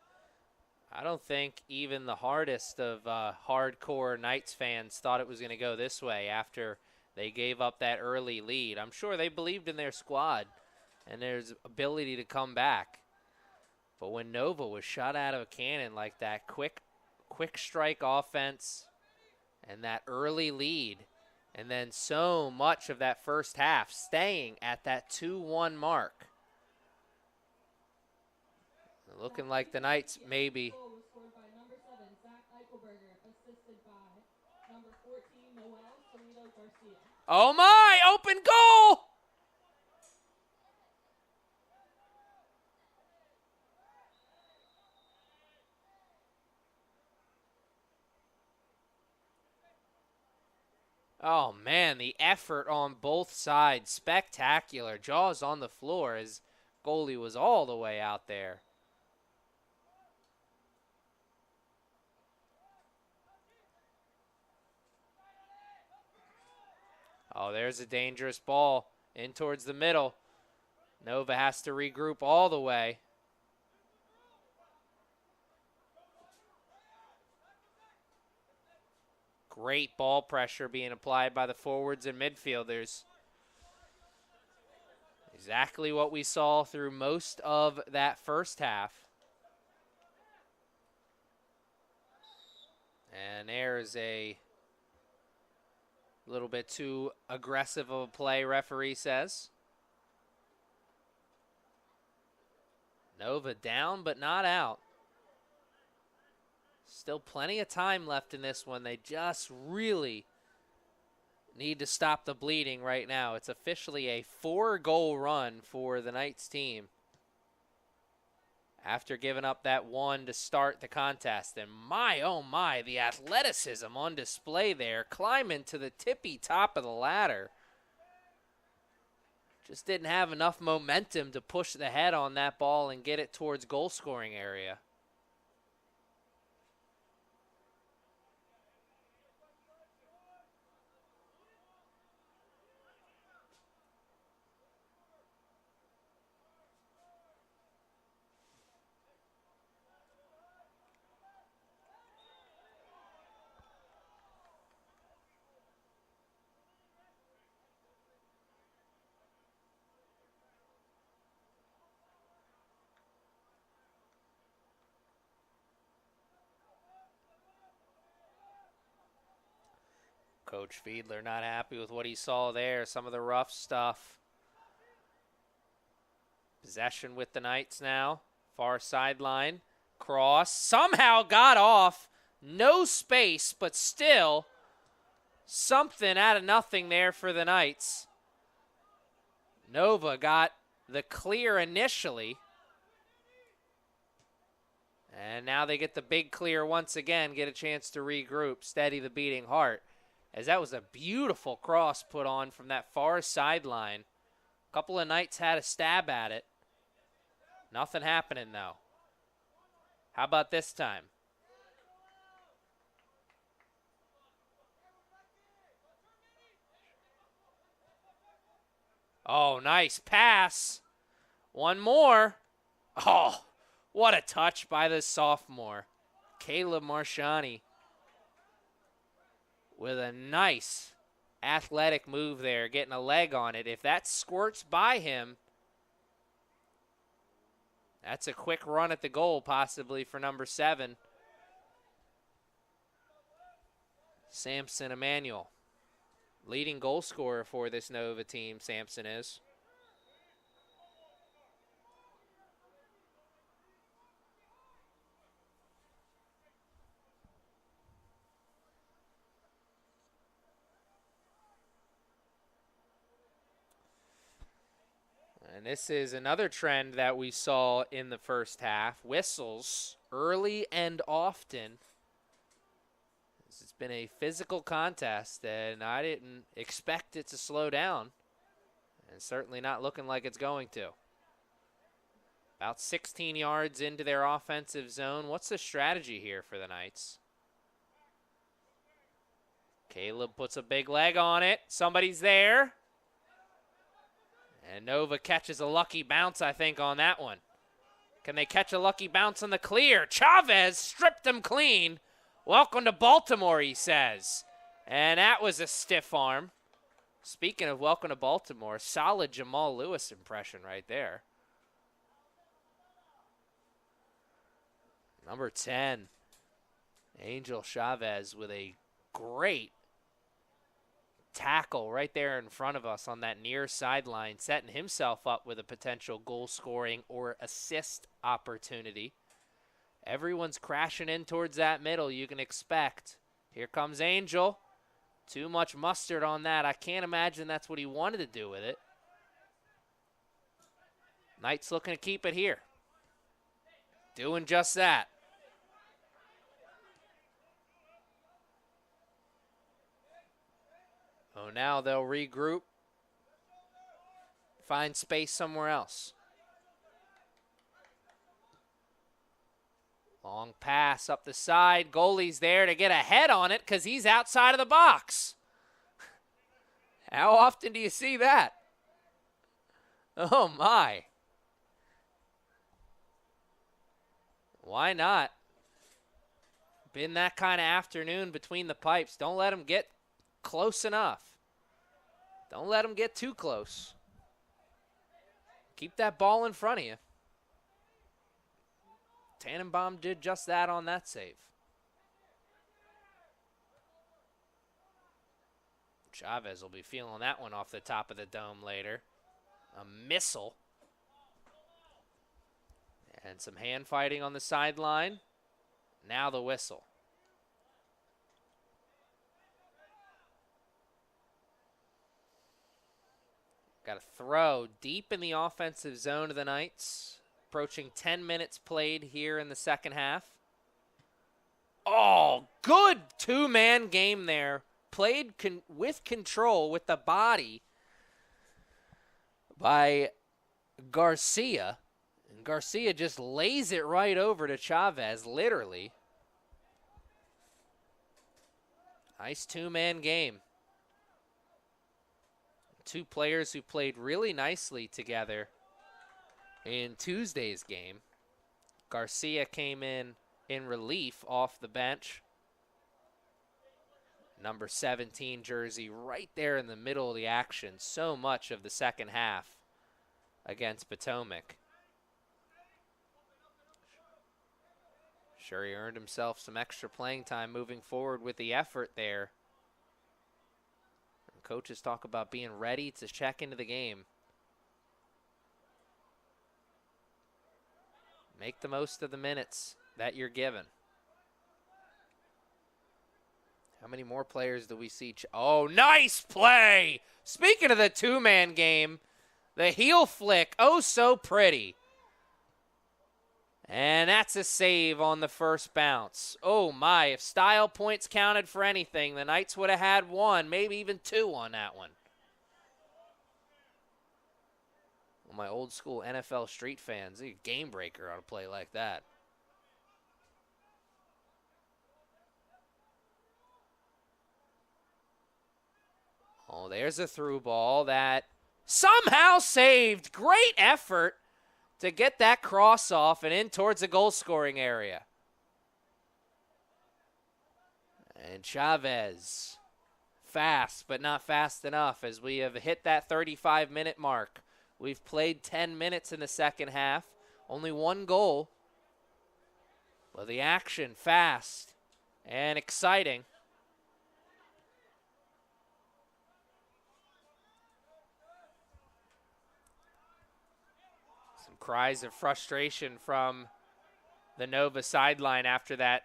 I don't think even the hardest of hardcore Knights fans thought it was going to go this way after they gave up that early lead. I'm sure they believed in their squad and their ability to come back. But when Nova was shot out of a cannon like that, quick strike offense and that early lead, and then so much of that first half staying at that 2-1 mark. Looking like the Knights maybe. Goal was scored by number 7, Zach Eichelberger, assisted by number 14, Noel Toledo Garcia. Oh my, open goal! Oh man, the effort on both sides, spectacular. Jaws on the floor as goalie was all the way out there. Oh, there's a dangerous ball in towards the middle. Nova has to regroup all the way. Great ball pressure being applied by the forwards and midfielders. Exactly what we saw through most of that first half. And there's a little bit too aggressive of a play, referee says. Nova down but not out. Still plenty of time left in this one. They just really need to stop the bleeding right now. It's officially a 4-goal run for the Knights team after giving up that one to start the contest. And my, oh my, the athleticism on display there, climbing to the tippy top of the ladder. Just didn't have enough momentum to push the head on that ball and get it towards goal scoring area. Coach Fiedler not happy with what he saw there. Some of the rough stuff. Possession with the Knights now. Far sideline. Cross. Somehow got off. No space, but still something out of nothing there for the Knights. Nova got the clear initially. And now they get the big clear once again, get a chance to regroup, steady the beating heart. As that was a beautiful cross put on from that far sideline. A couple of Knights had a stab at it. Nothing happening though. How about this time? Oh, nice pass. One more. Oh, what a touch by the sophomore. Caleb Marshani with a nice athletic move there, getting a leg on it. If that squirts by him, that's a quick run at the goal possibly for number 7. Samson Emmanuel, leading goal scorer for this Nova team, Samson is. And this is another trend that we saw in the first half. Whistles early and often. This has been a physical contest, and I didn't expect it to slow down. And certainly not looking like it's going to. About 16 yards into their offensive zone. What's the strategy here for the Knights? Caleb puts a big leg on it. Somebody's there. And Nova catches a lucky bounce, I think, on that one. Can they catch a lucky bounce on the clear? Chavez stripped him clean. Welcome to Baltimore, he says. And that was a stiff arm. Speaking of welcome to Baltimore, solid Jamal Lewis impression right there. Number 10, Angel Chavez with a great tackle right there in front of us on that near sideline, setting himself up with a potential goal scoring or assist opportunity. Everyone's crashing in towards that middle, you can expect. Here comes Angel. Too much mustard on that. I can't imagine that's what he wanted to do with it. Knights looking to keep it here. Doing just that. Oh, now they'll regroup, find space somewhere else. Long pass up the side. Goalie's there to get a head on it because he's outside of the box. How often do you see that? Oh, my. Why not? Been that kind of afternoon between the pipes. Don't let him get close enough. Don't let him get too close. Keep that ball in front of you. Tannenbaum did just that on that save. Chavez will be feeling that one off the top of the dome later. A missile. And some hand fighting on the sideline. Now the whistle. Got a throw deep in the offensive zone of the Knights. Approaching 10 minutes played here in the second half. Oh, good two-man game there. Played with control with the body by Garcia. And Garcia just lays it right over to Chavez, literally. Nice two-man game. Two players who played really nicely together in Tuesday's game. Garcia came in relief off the bench. Number 17 jersey right there in the middle of the action. So much of the second half against Potomac. Sure, he earned himself some extra playing time moving forward with the effort there coaches talk about being ready to check into the game. Make the most of the minutes that you're given. How many more players do we see? Oh, nice play! Speaking of the two-man game, the heel flick, oh so pretty. And that's a save on the first bounce. Oh my, if style points counted for anything, the Knights would have had one, maybe even two on that one. Well, my old school NFL street fans, a game breaker on a play like that. Oh, there's a through ball that somehow saved. Great effort to get that cross off and in towards the goal scoring area. And Chavez, fast but not fast enough as we have hit that 35-minute mark. We've played 10 minutes in the second half, only one goal. Well, the action fast and exciting. Cries of frustration from the Nova sideline after that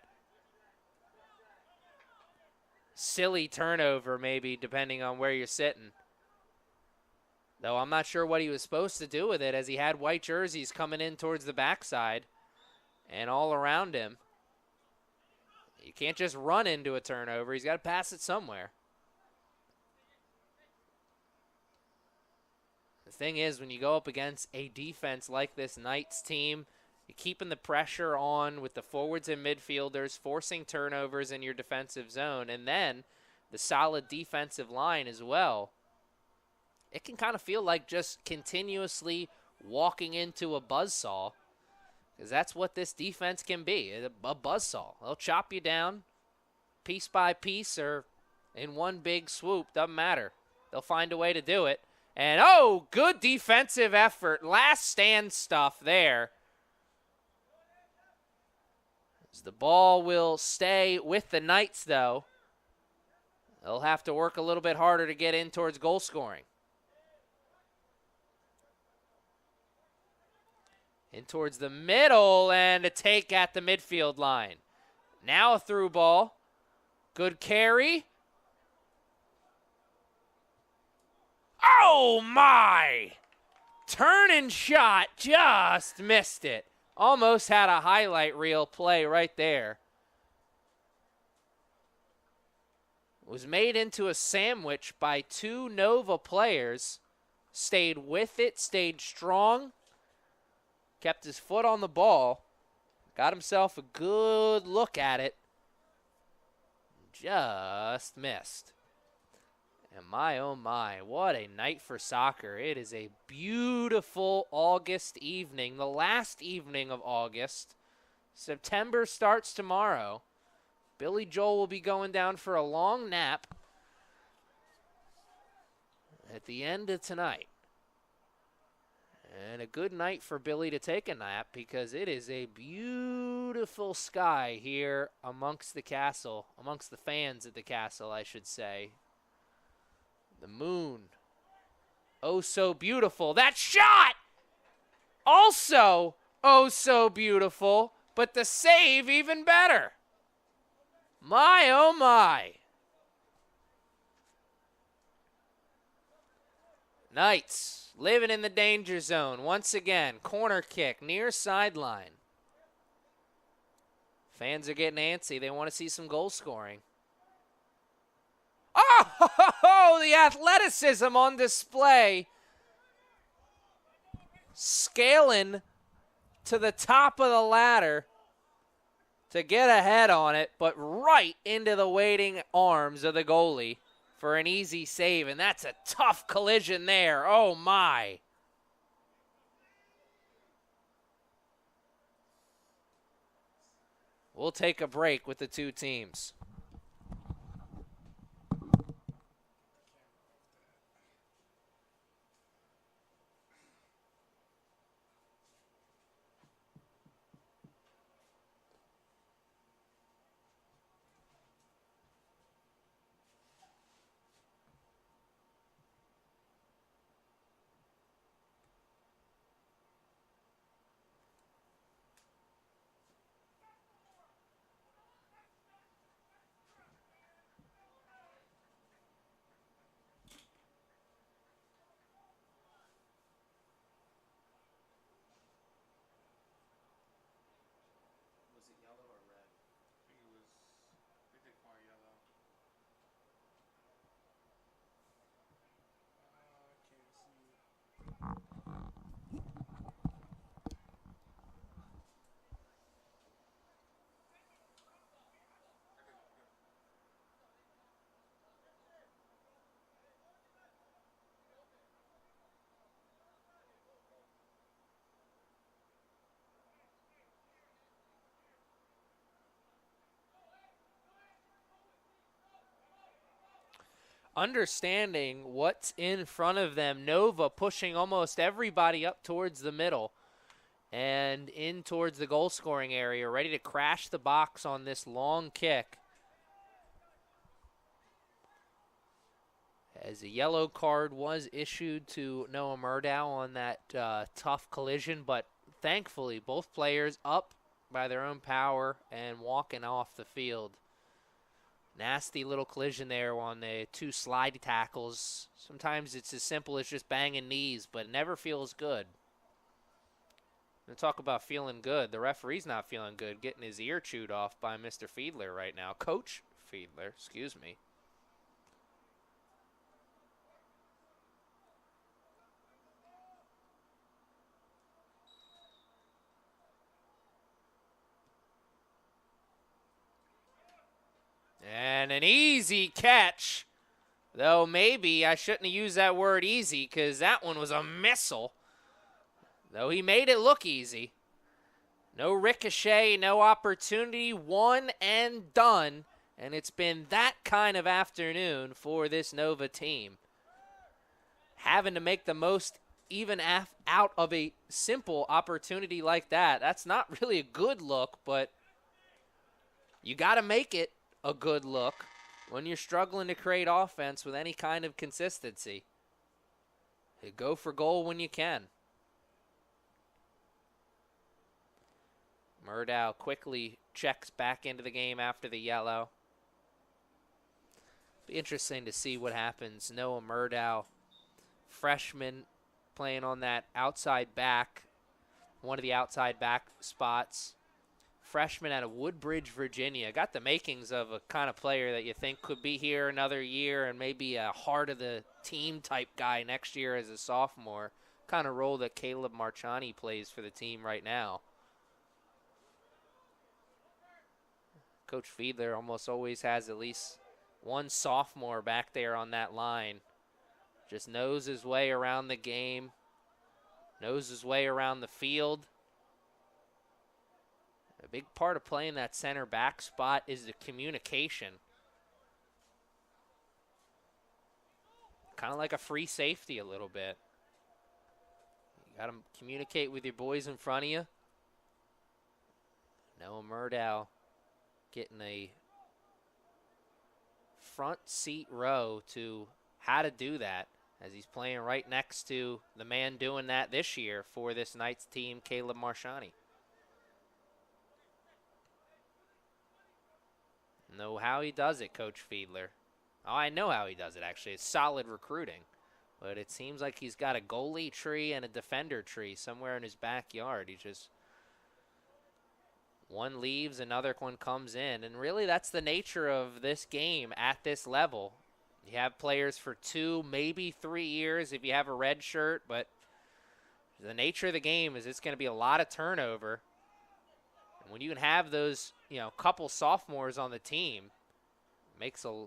silly turnover, maybe, depending on where you're sitting. Though I'm not sure what he was supposed to do with it, as he had white jerseys coming in towards the backside and all around him. You can't just run into a turnover. He's got to pass it somewhere. The thing is, when you go up against a defense like this Knights team, you're keeping the pressure on with the forwards and midfielders, forcing turnovers in your defensive zone, and then the solid defensive line as well. It can kind of feel like just continuously walking into a buzzsaw, because that's what this defense can be, a buzzsaw. They'll chop you down piece by piece or in one big swoop, doesn't matter. They'll find a way to do it. And, oh, good defensive effort. Last stand stuff there. As the ball will stay with the Knights, though. They'll have to work a little bit harder to get in towards goal scoring. In towards the middle and a take at the midfield line. Now a through ball. Good carry. Oh, my! Turn and shot, just missed it. Almost had a highlight reel play right there. Was made into a sandwich by two Nova players. Stayed with it, stayed strong. Kept his foot on the ball. Got himself a good look at it. Just missed. And my, oh my, what a night for soccer. It is a beautiful August evening, the last evening of August. September starts tomorrow. Billy Joel will be going down for a long nap at the end of tonight. And a good night for Billy to take a nap, because it is a beautiful sky here amongst the castle, amongst the fans at the castle, I should say. The moon, oh so beautiful. That shot, also oh so beautiful, but the save even better. My, oh my. Knights living in the danger zone once again. Corner kick, near sideline. Fans are getting antsy. They want to see some goal scoring. Oh, the athleticism on display. Scaling to the top of the ladder to get ahead on it, but right into the waiting arms of the goalie for an easy save, and that's a tough collision there. Oh, my. We'll take a break with the two teams. understanding what's in front of them. Nova pushing almost everybody up towards the middle and in towards the goal scoring area, ready to crash the box on this long kick. As a yellow card was issued to Noah Murdow on that tough collision, but thankfully both players up by their own power and walking off the field. Nasty little collision there on the two slide tackles. Sometimes it's as simple as just banging knees, but it never feels good. And talk about feeling good. The referee's not feeling good, getting his ear chewed off by Mr. Fiedler right now. Coach Fiedler, excuse me. And an easy catch. Though maybe I shouldn't have used that word easy because that one was a missile. Though he made it look easy. No ricochet, no opportunity, one and done. And it's been that kind of afternoon for this Nova team. Having to make the most even out of a simple opportunity like that. That's not really a good look, but you got to make it a good look when you're struggling to create offense with any kind of consistency. You go for goal when you can. Murdow quickly checks back into the game after the yellow. Be interesting to see what happens. Noah Murdow, freshman, playing on that outside back, one of the outside back spots. Freshman out of Woodbridge, Virginia. Got the makings of a kind of player that you think could be here another year and maybe a heart of the team type guy next year as a sophomore. Kind of role that Caleb Marchani plays for the team right now. Coach Fiedler almost always has at least one sophomore back there on that line. Just knows his way around the game, knows his way around the field. A big part of playing that center back spot is the communication. Kind of like a free safety a little bit. You got to communicate with your boys in front of you. Noah Murdow getting a front seat row to how to do that as he's playing right next to the man doing that this year for this Knights team, Caleb Marchani. Know how he does it, Coach Fiedler. Oh, I know how he does it, actually. It's solid recruiting. But it seems like he's got a goalie tree and a defender tree somewhere in his backyard. He just, one leaves, another one comes in. And really, that's the nature of this game at this level. You have players for 2, maybe 3 years if you have a red shirt. But the nature of the game is it's going to be a lot of turnover. And when you can have those, couple sophomores on the team, it makes a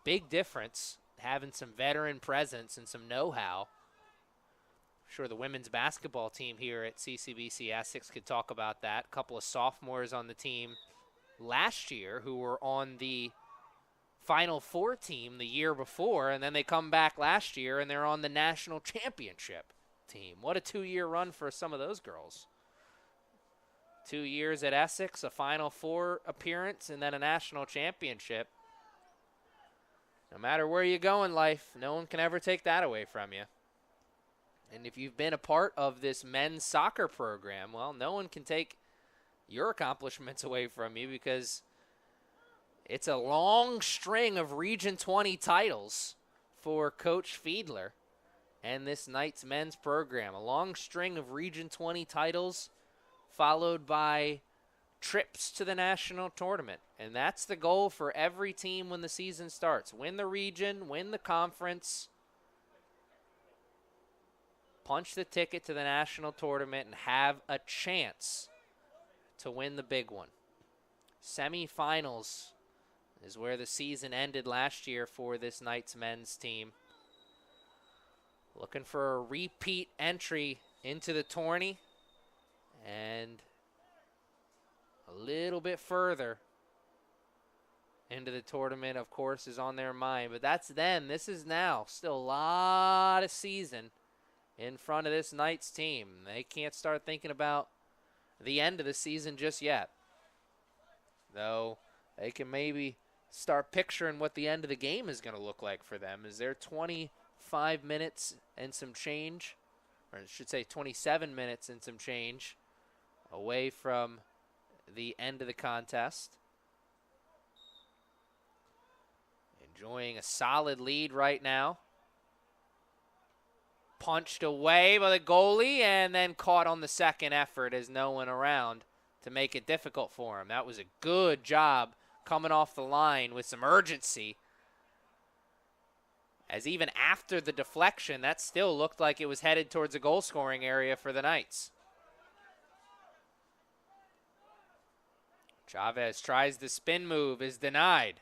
big difference having some veteran presence and some know-how. I'm sure the women's basketball team here at CCBC Essex could talk about that. A couple of sophomores on the team last year who were on the Final Four team the year before, and then they come back last year and they're on the national championship team. What a 2-year run for some of those girls. 2 years at Essex, a Final Four appearance, and then a national championship. No matter where you go in life, no one can ever take that away from you. And if you've been a part of this men's soccer program, well, no one can take your accomplishments away from you because it's a long string of Region 20 titles for Coach Fiedler and this Knights men's program. A long string of Region 20 titles followed by trips to the national tournament. And that's the goal for every team when the season starts. Win the region, win the conference, punch the ticket to the national tournament, and have a chance to win the big one. Semifinals is where the season ended last year for this Knights men's team. Looking for a repeat entry into the tourney. And a little bit further into the tournament, of course, is on their mind. But that's then. This is now. Still a lot of season in front of this Knights team. They can't start thinking about the end of the season just yet. Though they can maybe start picturing what the end of the game is going to look like for them. Is there 25 minutes and some change, or I should say 27 minutes and some change away from the end of the contest. Enjoying a solid lead right now. Punched away by the goalie and then caught on the second effort as no one around to make it difficult for him. That was a good job coming off the line with some urgency. As even after the deflection, that still looked like it was headed towards a goal-scoring area for the Knights. Chavez tries the spin move, is denied.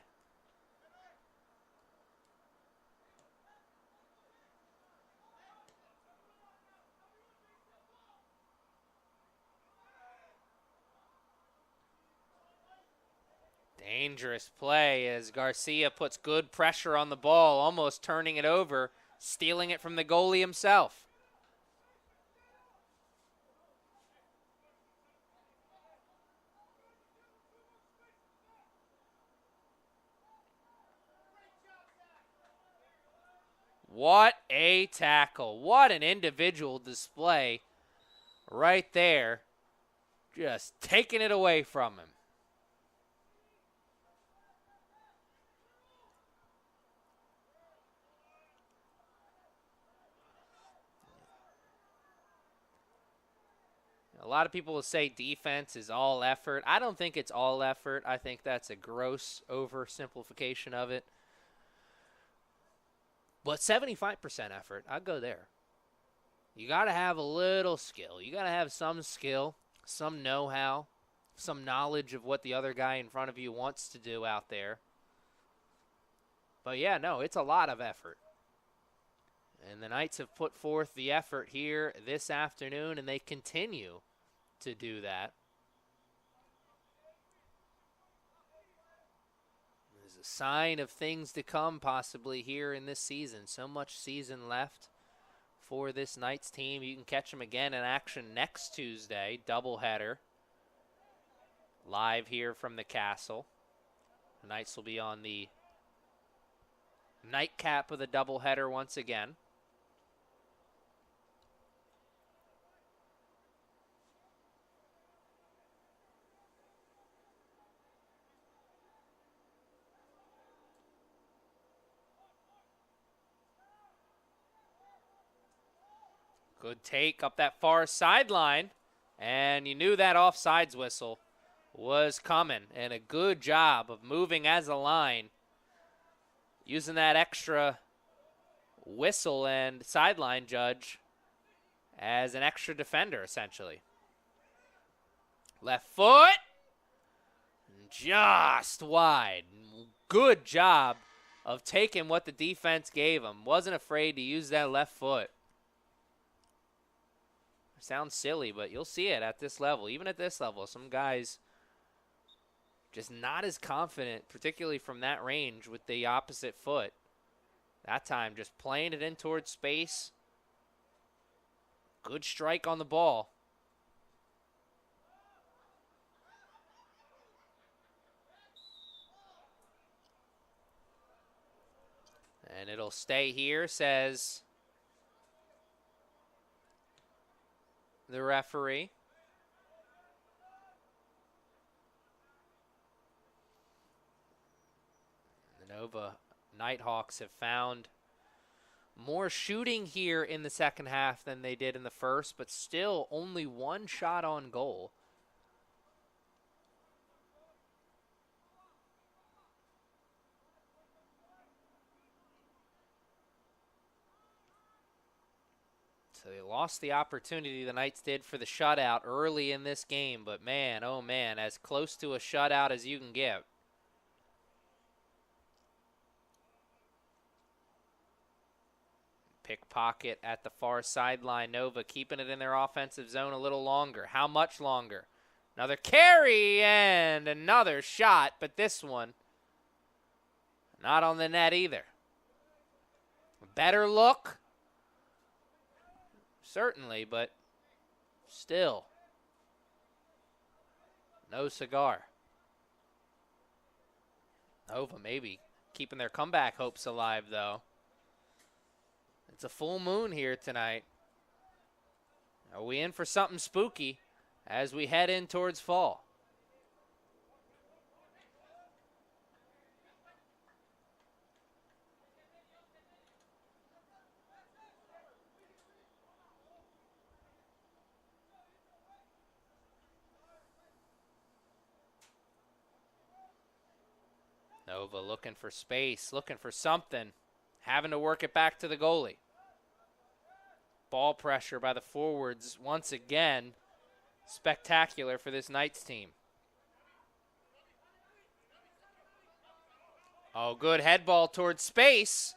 Dangerous play as Garcia puts good pressure on the ball, almost turning it over, stealing it from the goalie himself. What a tackle. What an individual display right there. Just taking it away from him. A lot of people will say defense is all effort. I don't think it's all effort. I think that's a gross oversimplification of it. But 75% effort, I'd go there. You got to have a little skill. You got to have some skill, some know-how, some knowledge of what the other guy in front of you wants to do out there. But yeah, no, it's a lot of effort. And the Knights have put forth the effort here this afternoon, and they continue to do that. There's a sign of things to come possibly here in this season. So much season left for this Knights team. You can catch them again in action next Tuesday, doubleheader, live here from the Castle. The Knights will be on the nightcap of the doubleheader once again. Good take up that far sideline, and you knew that offsides whistle was coming, and a good job of moving as a line, using that extra whistle and sideline judge as an extra defender, essentially. Left foot, just wide. Good job of taking what the defense gave him. Wasn't afraid to use that left foot. Sounds silly, but you'll see it at this level. Even at this level, some guys just not as confident, particularly from that range with the opposite foot. That time just playing it in towards space. Good strike on the ball. And it'll stay here, says the referee. The Nova Nighthawks have found more shooting here in the second half than they did in the first, but still only one shot on goal. So they lost the opportunity, the Knights did, for the shutout early in this game. But man, oh man, as close to a shutout as you can get. Pickpocket at the far sideline. Nova keeping it in their offensive zone a little longer. How much longer? Another carry and another shot, but this one Not on the net either. Better look? Certainly, but still. No cigar. Nova maybe keeping their comeback hopes alive, though. It's a full moon here tonight. Are we in for something spooky as we head in towards fall? Nova looking for space, looking for something, having to work it back to the goalie. Ball pressure by the forwards once again. Spectacular for this Knights team. Oh, good head ball towards space.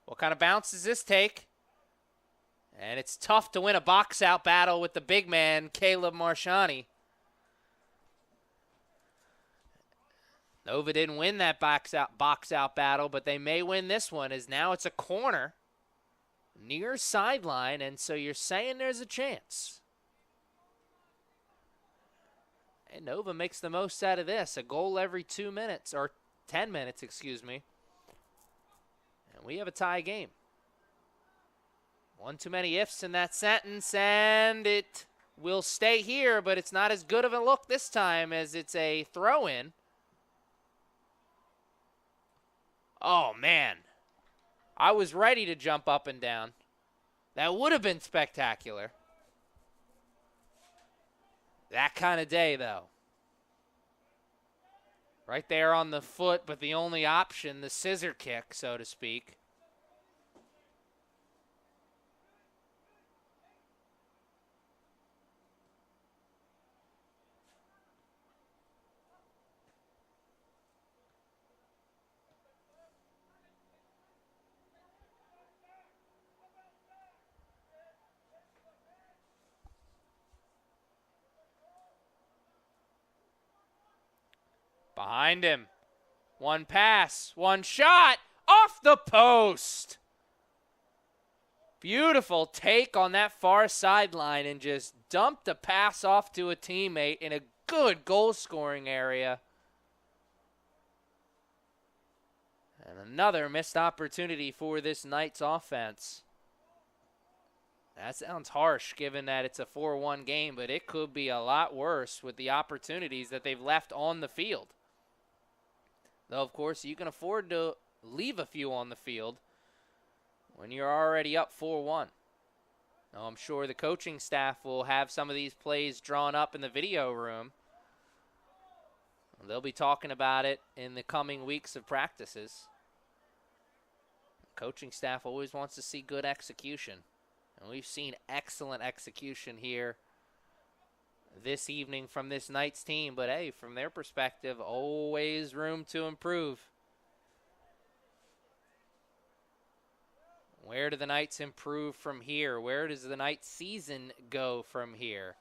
What kind of bounce does this take? And it's tough to win a box-out battle with the big man, Caleb Marchani. Nova didn't win that box-out battle, but they may win this one, as now it's a corner near sideline, and so you're saying there's a chance. And Nova makes the most out of this. A goal every 2 minutes, or 10 minutes, excuse me. And we have a tie game. One too many ifs in that sentence, and it will stay here, but it's not as good of a look this time as it's a throw-in. Oh, man. I was ready to jump up and down. That would have been spectacular. That kind of day, though. Right there on the foot, but the only option, the scissor kick, so to speak. Behind him. One pass, one shot, off the post. Beautiful take on that far sideline and just dumped a pass off to a teammate in a good goal-scoring area. And another missed opportunity for this Knights offense. That sounds harsh given that it's a 4-1 game, but it could be a lot worse with the opportunities that they've left on the field. Though, of course, you can afford to leave a few on the field when you're already up 4-1. Now, I'm sure the coaching staff will have some of these plays drawn up in the video room. They'll be talking about it in the coming weeks of practices. The coaching staff always wants to see good execution. And we've seen excellent execution here this evening from this Knights team. But, hey, from their perspective, always room to improve. Where do the Knights improve from here? Where does the Knights season go from here?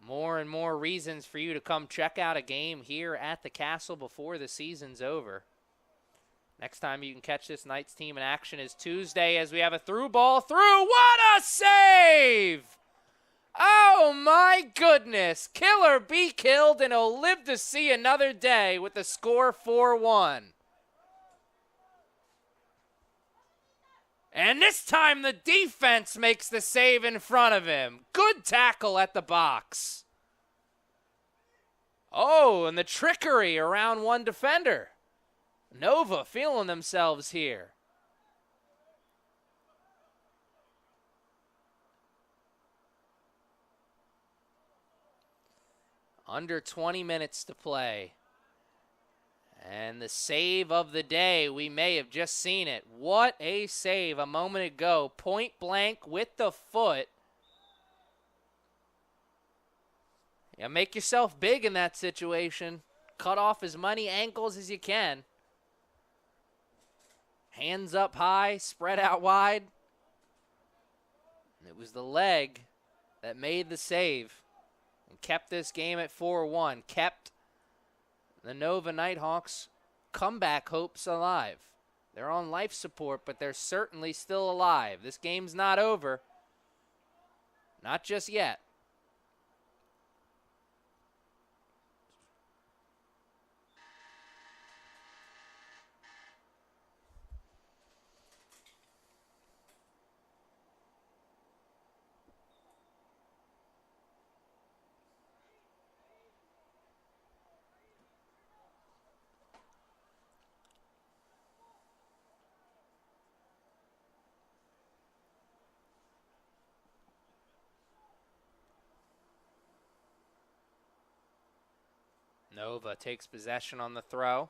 More and more reasons for you to come check out a game here at the Castle before the season's over. Next time you can catch this Knights team in action is Tuesday as we have a through ball through. What a save! Oh my goodness. Killer be killed and he'll live to see another day with the score 4-1. And this time the defense makes the save in front of him. Good tackle at the box. Oh, and the trickery around one defender. Nova feeling themselves here. Under 20 minutes to play. And the save of the day, we may have just seen it. What a save a moment ago. Point blank with the foot. Yeah, make yourself big in that situation. Cut off as many ankles as you can. Hands up high, spread out wide. It was the leg that made the save and kept this game at 4-1. Kept the Nova Nighthawks comeback hopes alive. They're on life support, but they're certainly still alive. This game's not over. Not just yet. Nova takes possession on the throw.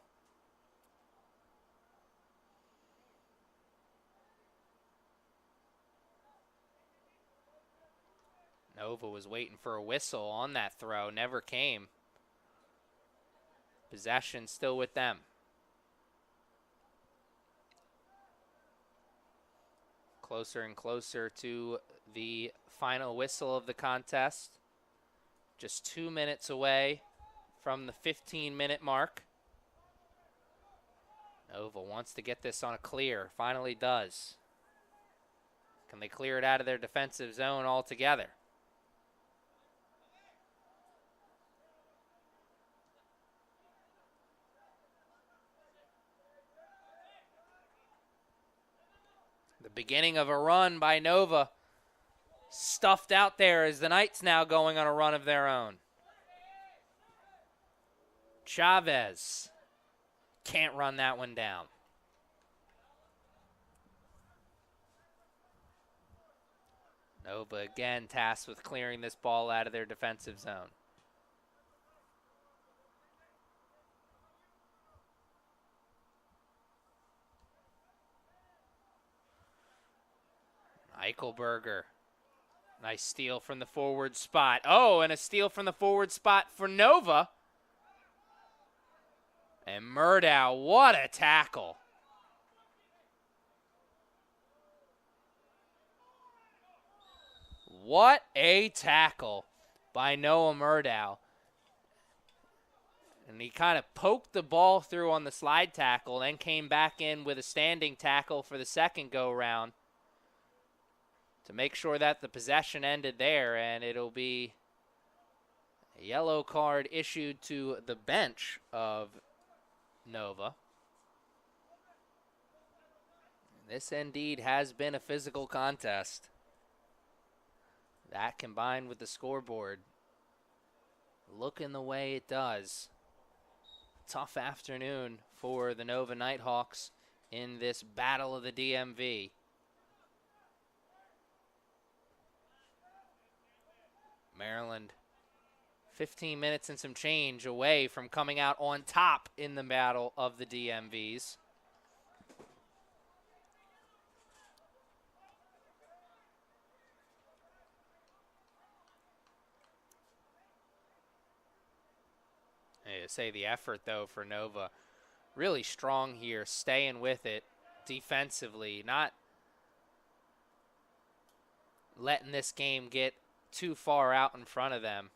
Nova was waiting for a whistle on that throw, never came. Possession still with them. Closer and closer to the final whistle of the contest. Just 2 minutes away from the 15-minute mark. Nova wants to get this on a clear, finally does. Can they clear it out of their defensive zone altogether? The beginning of a run by Nova. Stuffed out there as the Knights now going on a run of their own. Chavez can't run that one down. Nova again tasked with clearing this ball out of their defensive zone. Eichelberger. Nice steal from the forward spot. Oh, and a steal from the forward spot for Nova. And Murdow, what a tackle. What a tackle by Noah Murdow. And he kind of poked the ball through on the slide tackle, then came back in with a standing tackle for the second go-round to make sure that the possession ended there, and it'll be a yellow card issued to the bench of Nova. This indeed has been a physical contest. That combined with the scoreboard looking the way it does. Tough afternoon for the Nova Nighthawks in this battle of the DMV. Maryland 15 minutes and some change away from coming out on top in the battle of the DMVs. I say the effort, though, for Nova. Really strong here, staying with it defensively, not letting this game get too far out in front of them.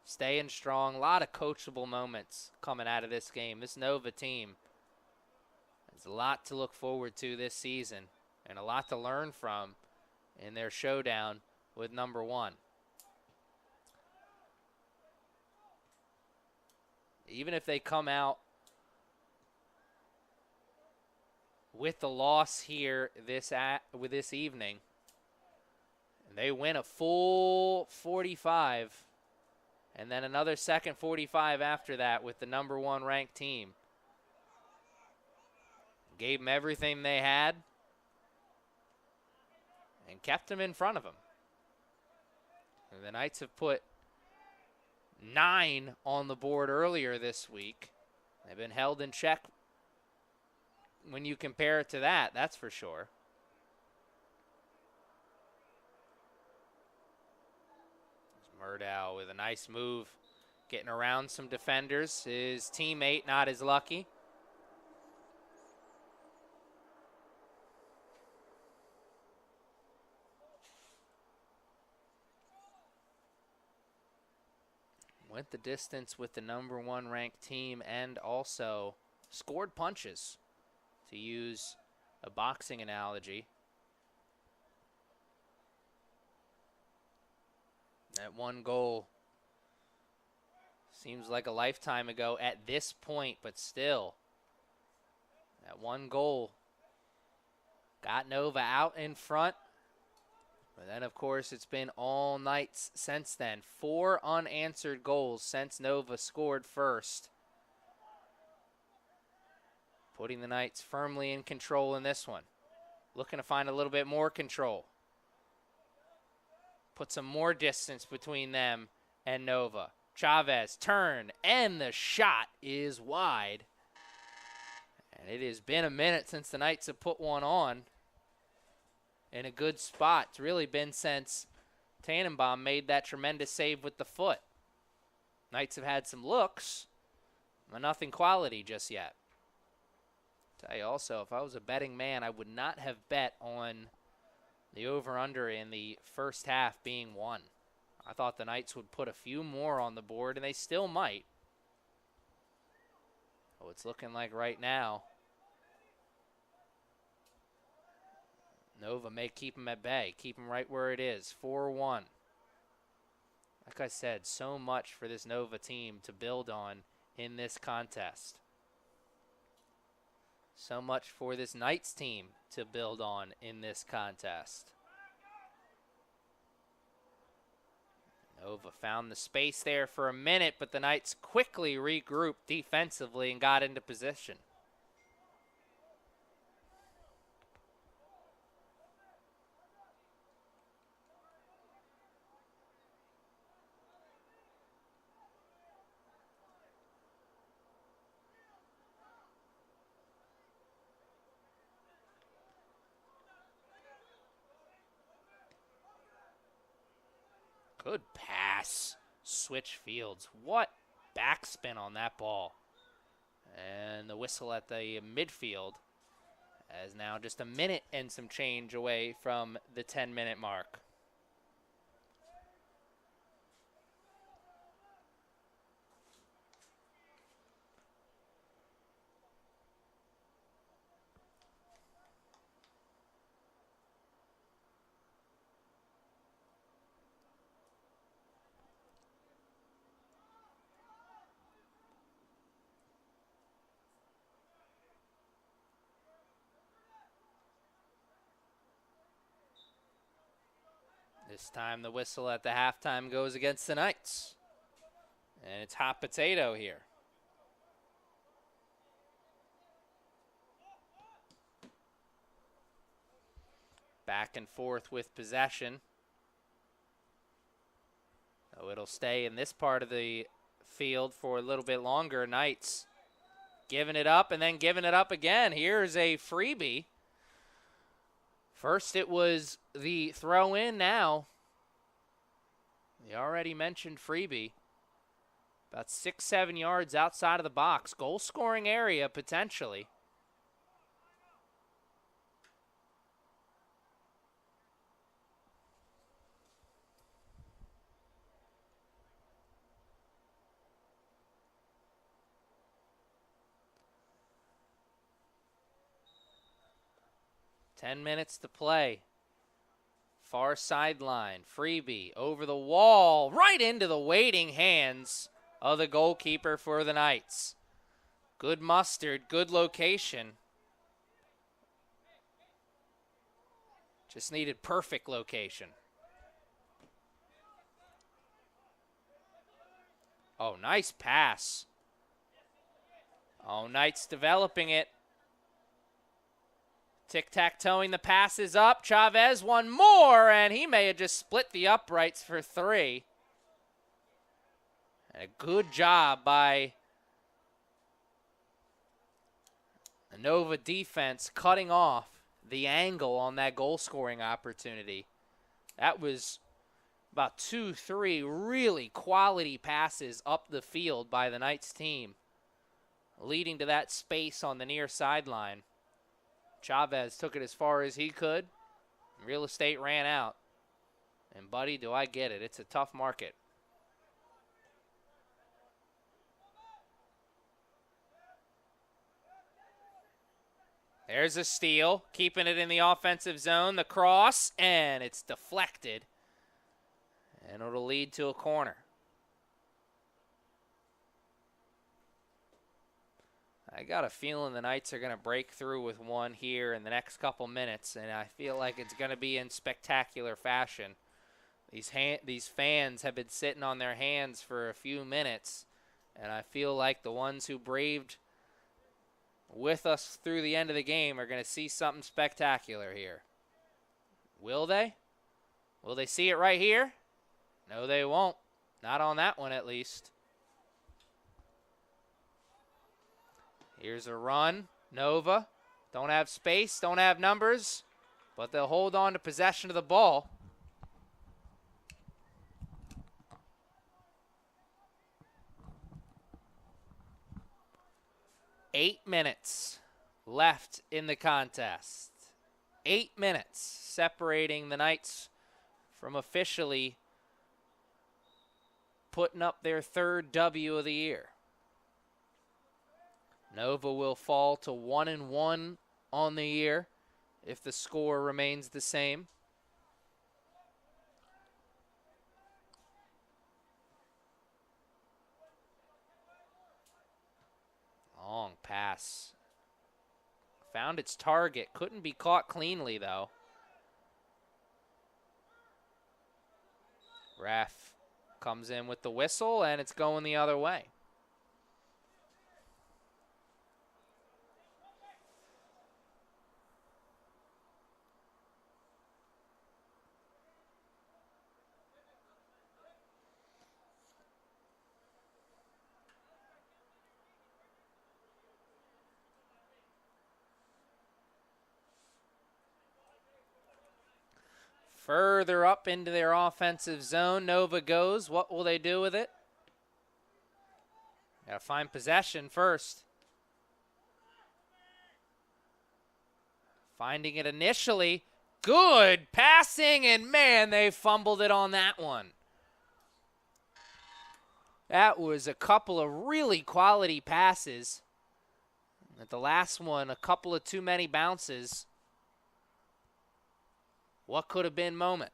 Staying strong, a lot of coachable moments coming out of this game. This Nova team has a lot to look forward to this season and a lot to learn from in their showdown with number one. Even if they come out with the loss here with this evening, and they win a full 45, and then another second 45 after that with the number one ranked team. Gave them everything they had and kept them in front of them. And the Knights have put 9 on the board earlier this week. They've been held in check when you compare it to that, that's for sure. Murdow with a nice move, getting around some defenders. His teammate not as lucky. Went the distance with the #1 ranked team and also scored punches, to use a boxing analogy. That one goal seems like a lifetime ago at this point, but still, that one goal got Nova out in front. But then, of course, it's been all nights since then. 4 unanswered goals since Nova scored first, putting the Knights firmly in control in this one. Looking to find a little bit more control. Put some more distance between them and Nova. Chavez, turn, and the shot is wide. And it has been a minute since the Knights have put one on in a good spot. It's really been since Tannenbaum made that tremendous save with the foot. Knights have had some looks, but nothing quality just yet. Tell you also, if I was a betting man, I would not have bet on the over-under in the first half being 1. I thought the Knights would put a few more on the board, and they still might. Oh, it's looking like right now Nova may keep them at bay, keep them right where it is, 4-1. Like I said, so much for this Nova team to build on in this contest. So much for this Knights team to build on in this contest. Nova found the space there for a minute, but the Knights quickly regrouped defensively and got into position. Good pass. Switch fields. What backspin on that ball. And the whistle at the midfield, as now just a minute and some change away from the 10-minute mark. This time the whistle at the halftime goes against the Knights. And it's hot potato here. Back and forth with possession. So it'll stay in this part of the field for a little bit longer. Knights giving it up and then giving it up again. Here's a freebie. First it was the throw in, now the already mentioned freebie. About 6-7 yards outside of the box. Goal scoring area potentially. Ten minutes to play. Far sideline. Freebie over the wall. Right into the waiting hands of the goalkeeper for the Knights. Good mustard. Good location. Just needed perfect location. Oh, nice pass. Oh, Knights developing it. Tic-tac-toeing the passes up. Chavez, one more, and he may have just split the uprights for 3. And a good job by the Nova defense cutting off the angle on that goal-scoring opportunity. That was about 2-3 really quality passes up the field by the Knights team, leading to that space on the near sideline. Chavez took it as far as he could. Real estate ran out. And, buddy, do I get it. It's a tough market. There's a steal, keeping it in the offensive zone. The cross, and it's deflected. And it'll lead to a corner. I got a feeling the Knights are going to break through with one here in the next couple minutes, and I feel like it's going to be in spectacular fashion. These fans have been sitting on their hands for a few minutes, and I feel like the ones who braved with us through the end of the game are going to see something spectacular here. Will they? Will they see it right here? No, they won't. Not on that one, at least. Here's a run. Nova. Don't have space, don't have numbers, but they'll hold on to possession of the ball. Eight minutes left in the contest. 8 minutes separating the Knights from officially putting up their third W of the year. Nova will fall to 1-1 on the year if the score remains the same. Long pass. Found its target. Couldn't be caught cleanly, though. Ref comes in with the whistle, and it's going the other way. Further up into their offensive zone, Nova goes. What will they do with it? Got to find possession first. Finding it initially. Good passing, and man, they fumbled it on that one. That was a couple of really quality passes. At the last one, a couple of too many bounces. What could have been moment?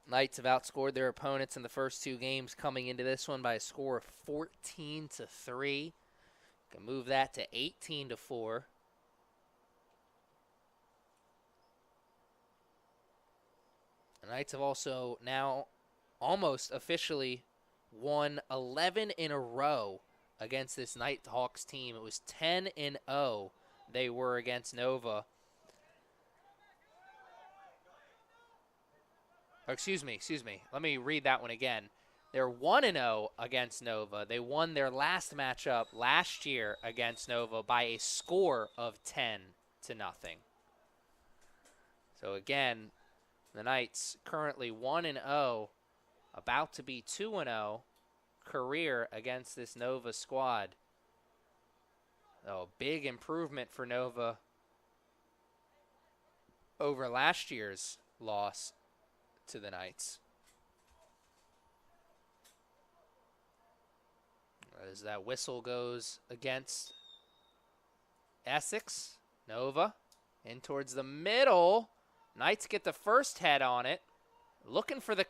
Knights have outscored their opponents in the first two games, coming into this one by a score of 14-3. Can move that to 18-4. The Knights have also now almost officially won 11 in a row against this Nighthawks team. It was 10-0 they were against Nova. Or excuse me. Let me read that one again. They're 1-0 against Nova. They won their last matchup last year against Nova by a score of 10-0. So again, the Knights currently 1-0, about to be 2-0. Career against this Nova squad. Oh, big improvement for Nova over last year's loss to the Knights. As that whistle goes against Essex, Nova in towards the middle. Knights get the first head on it. Looking for the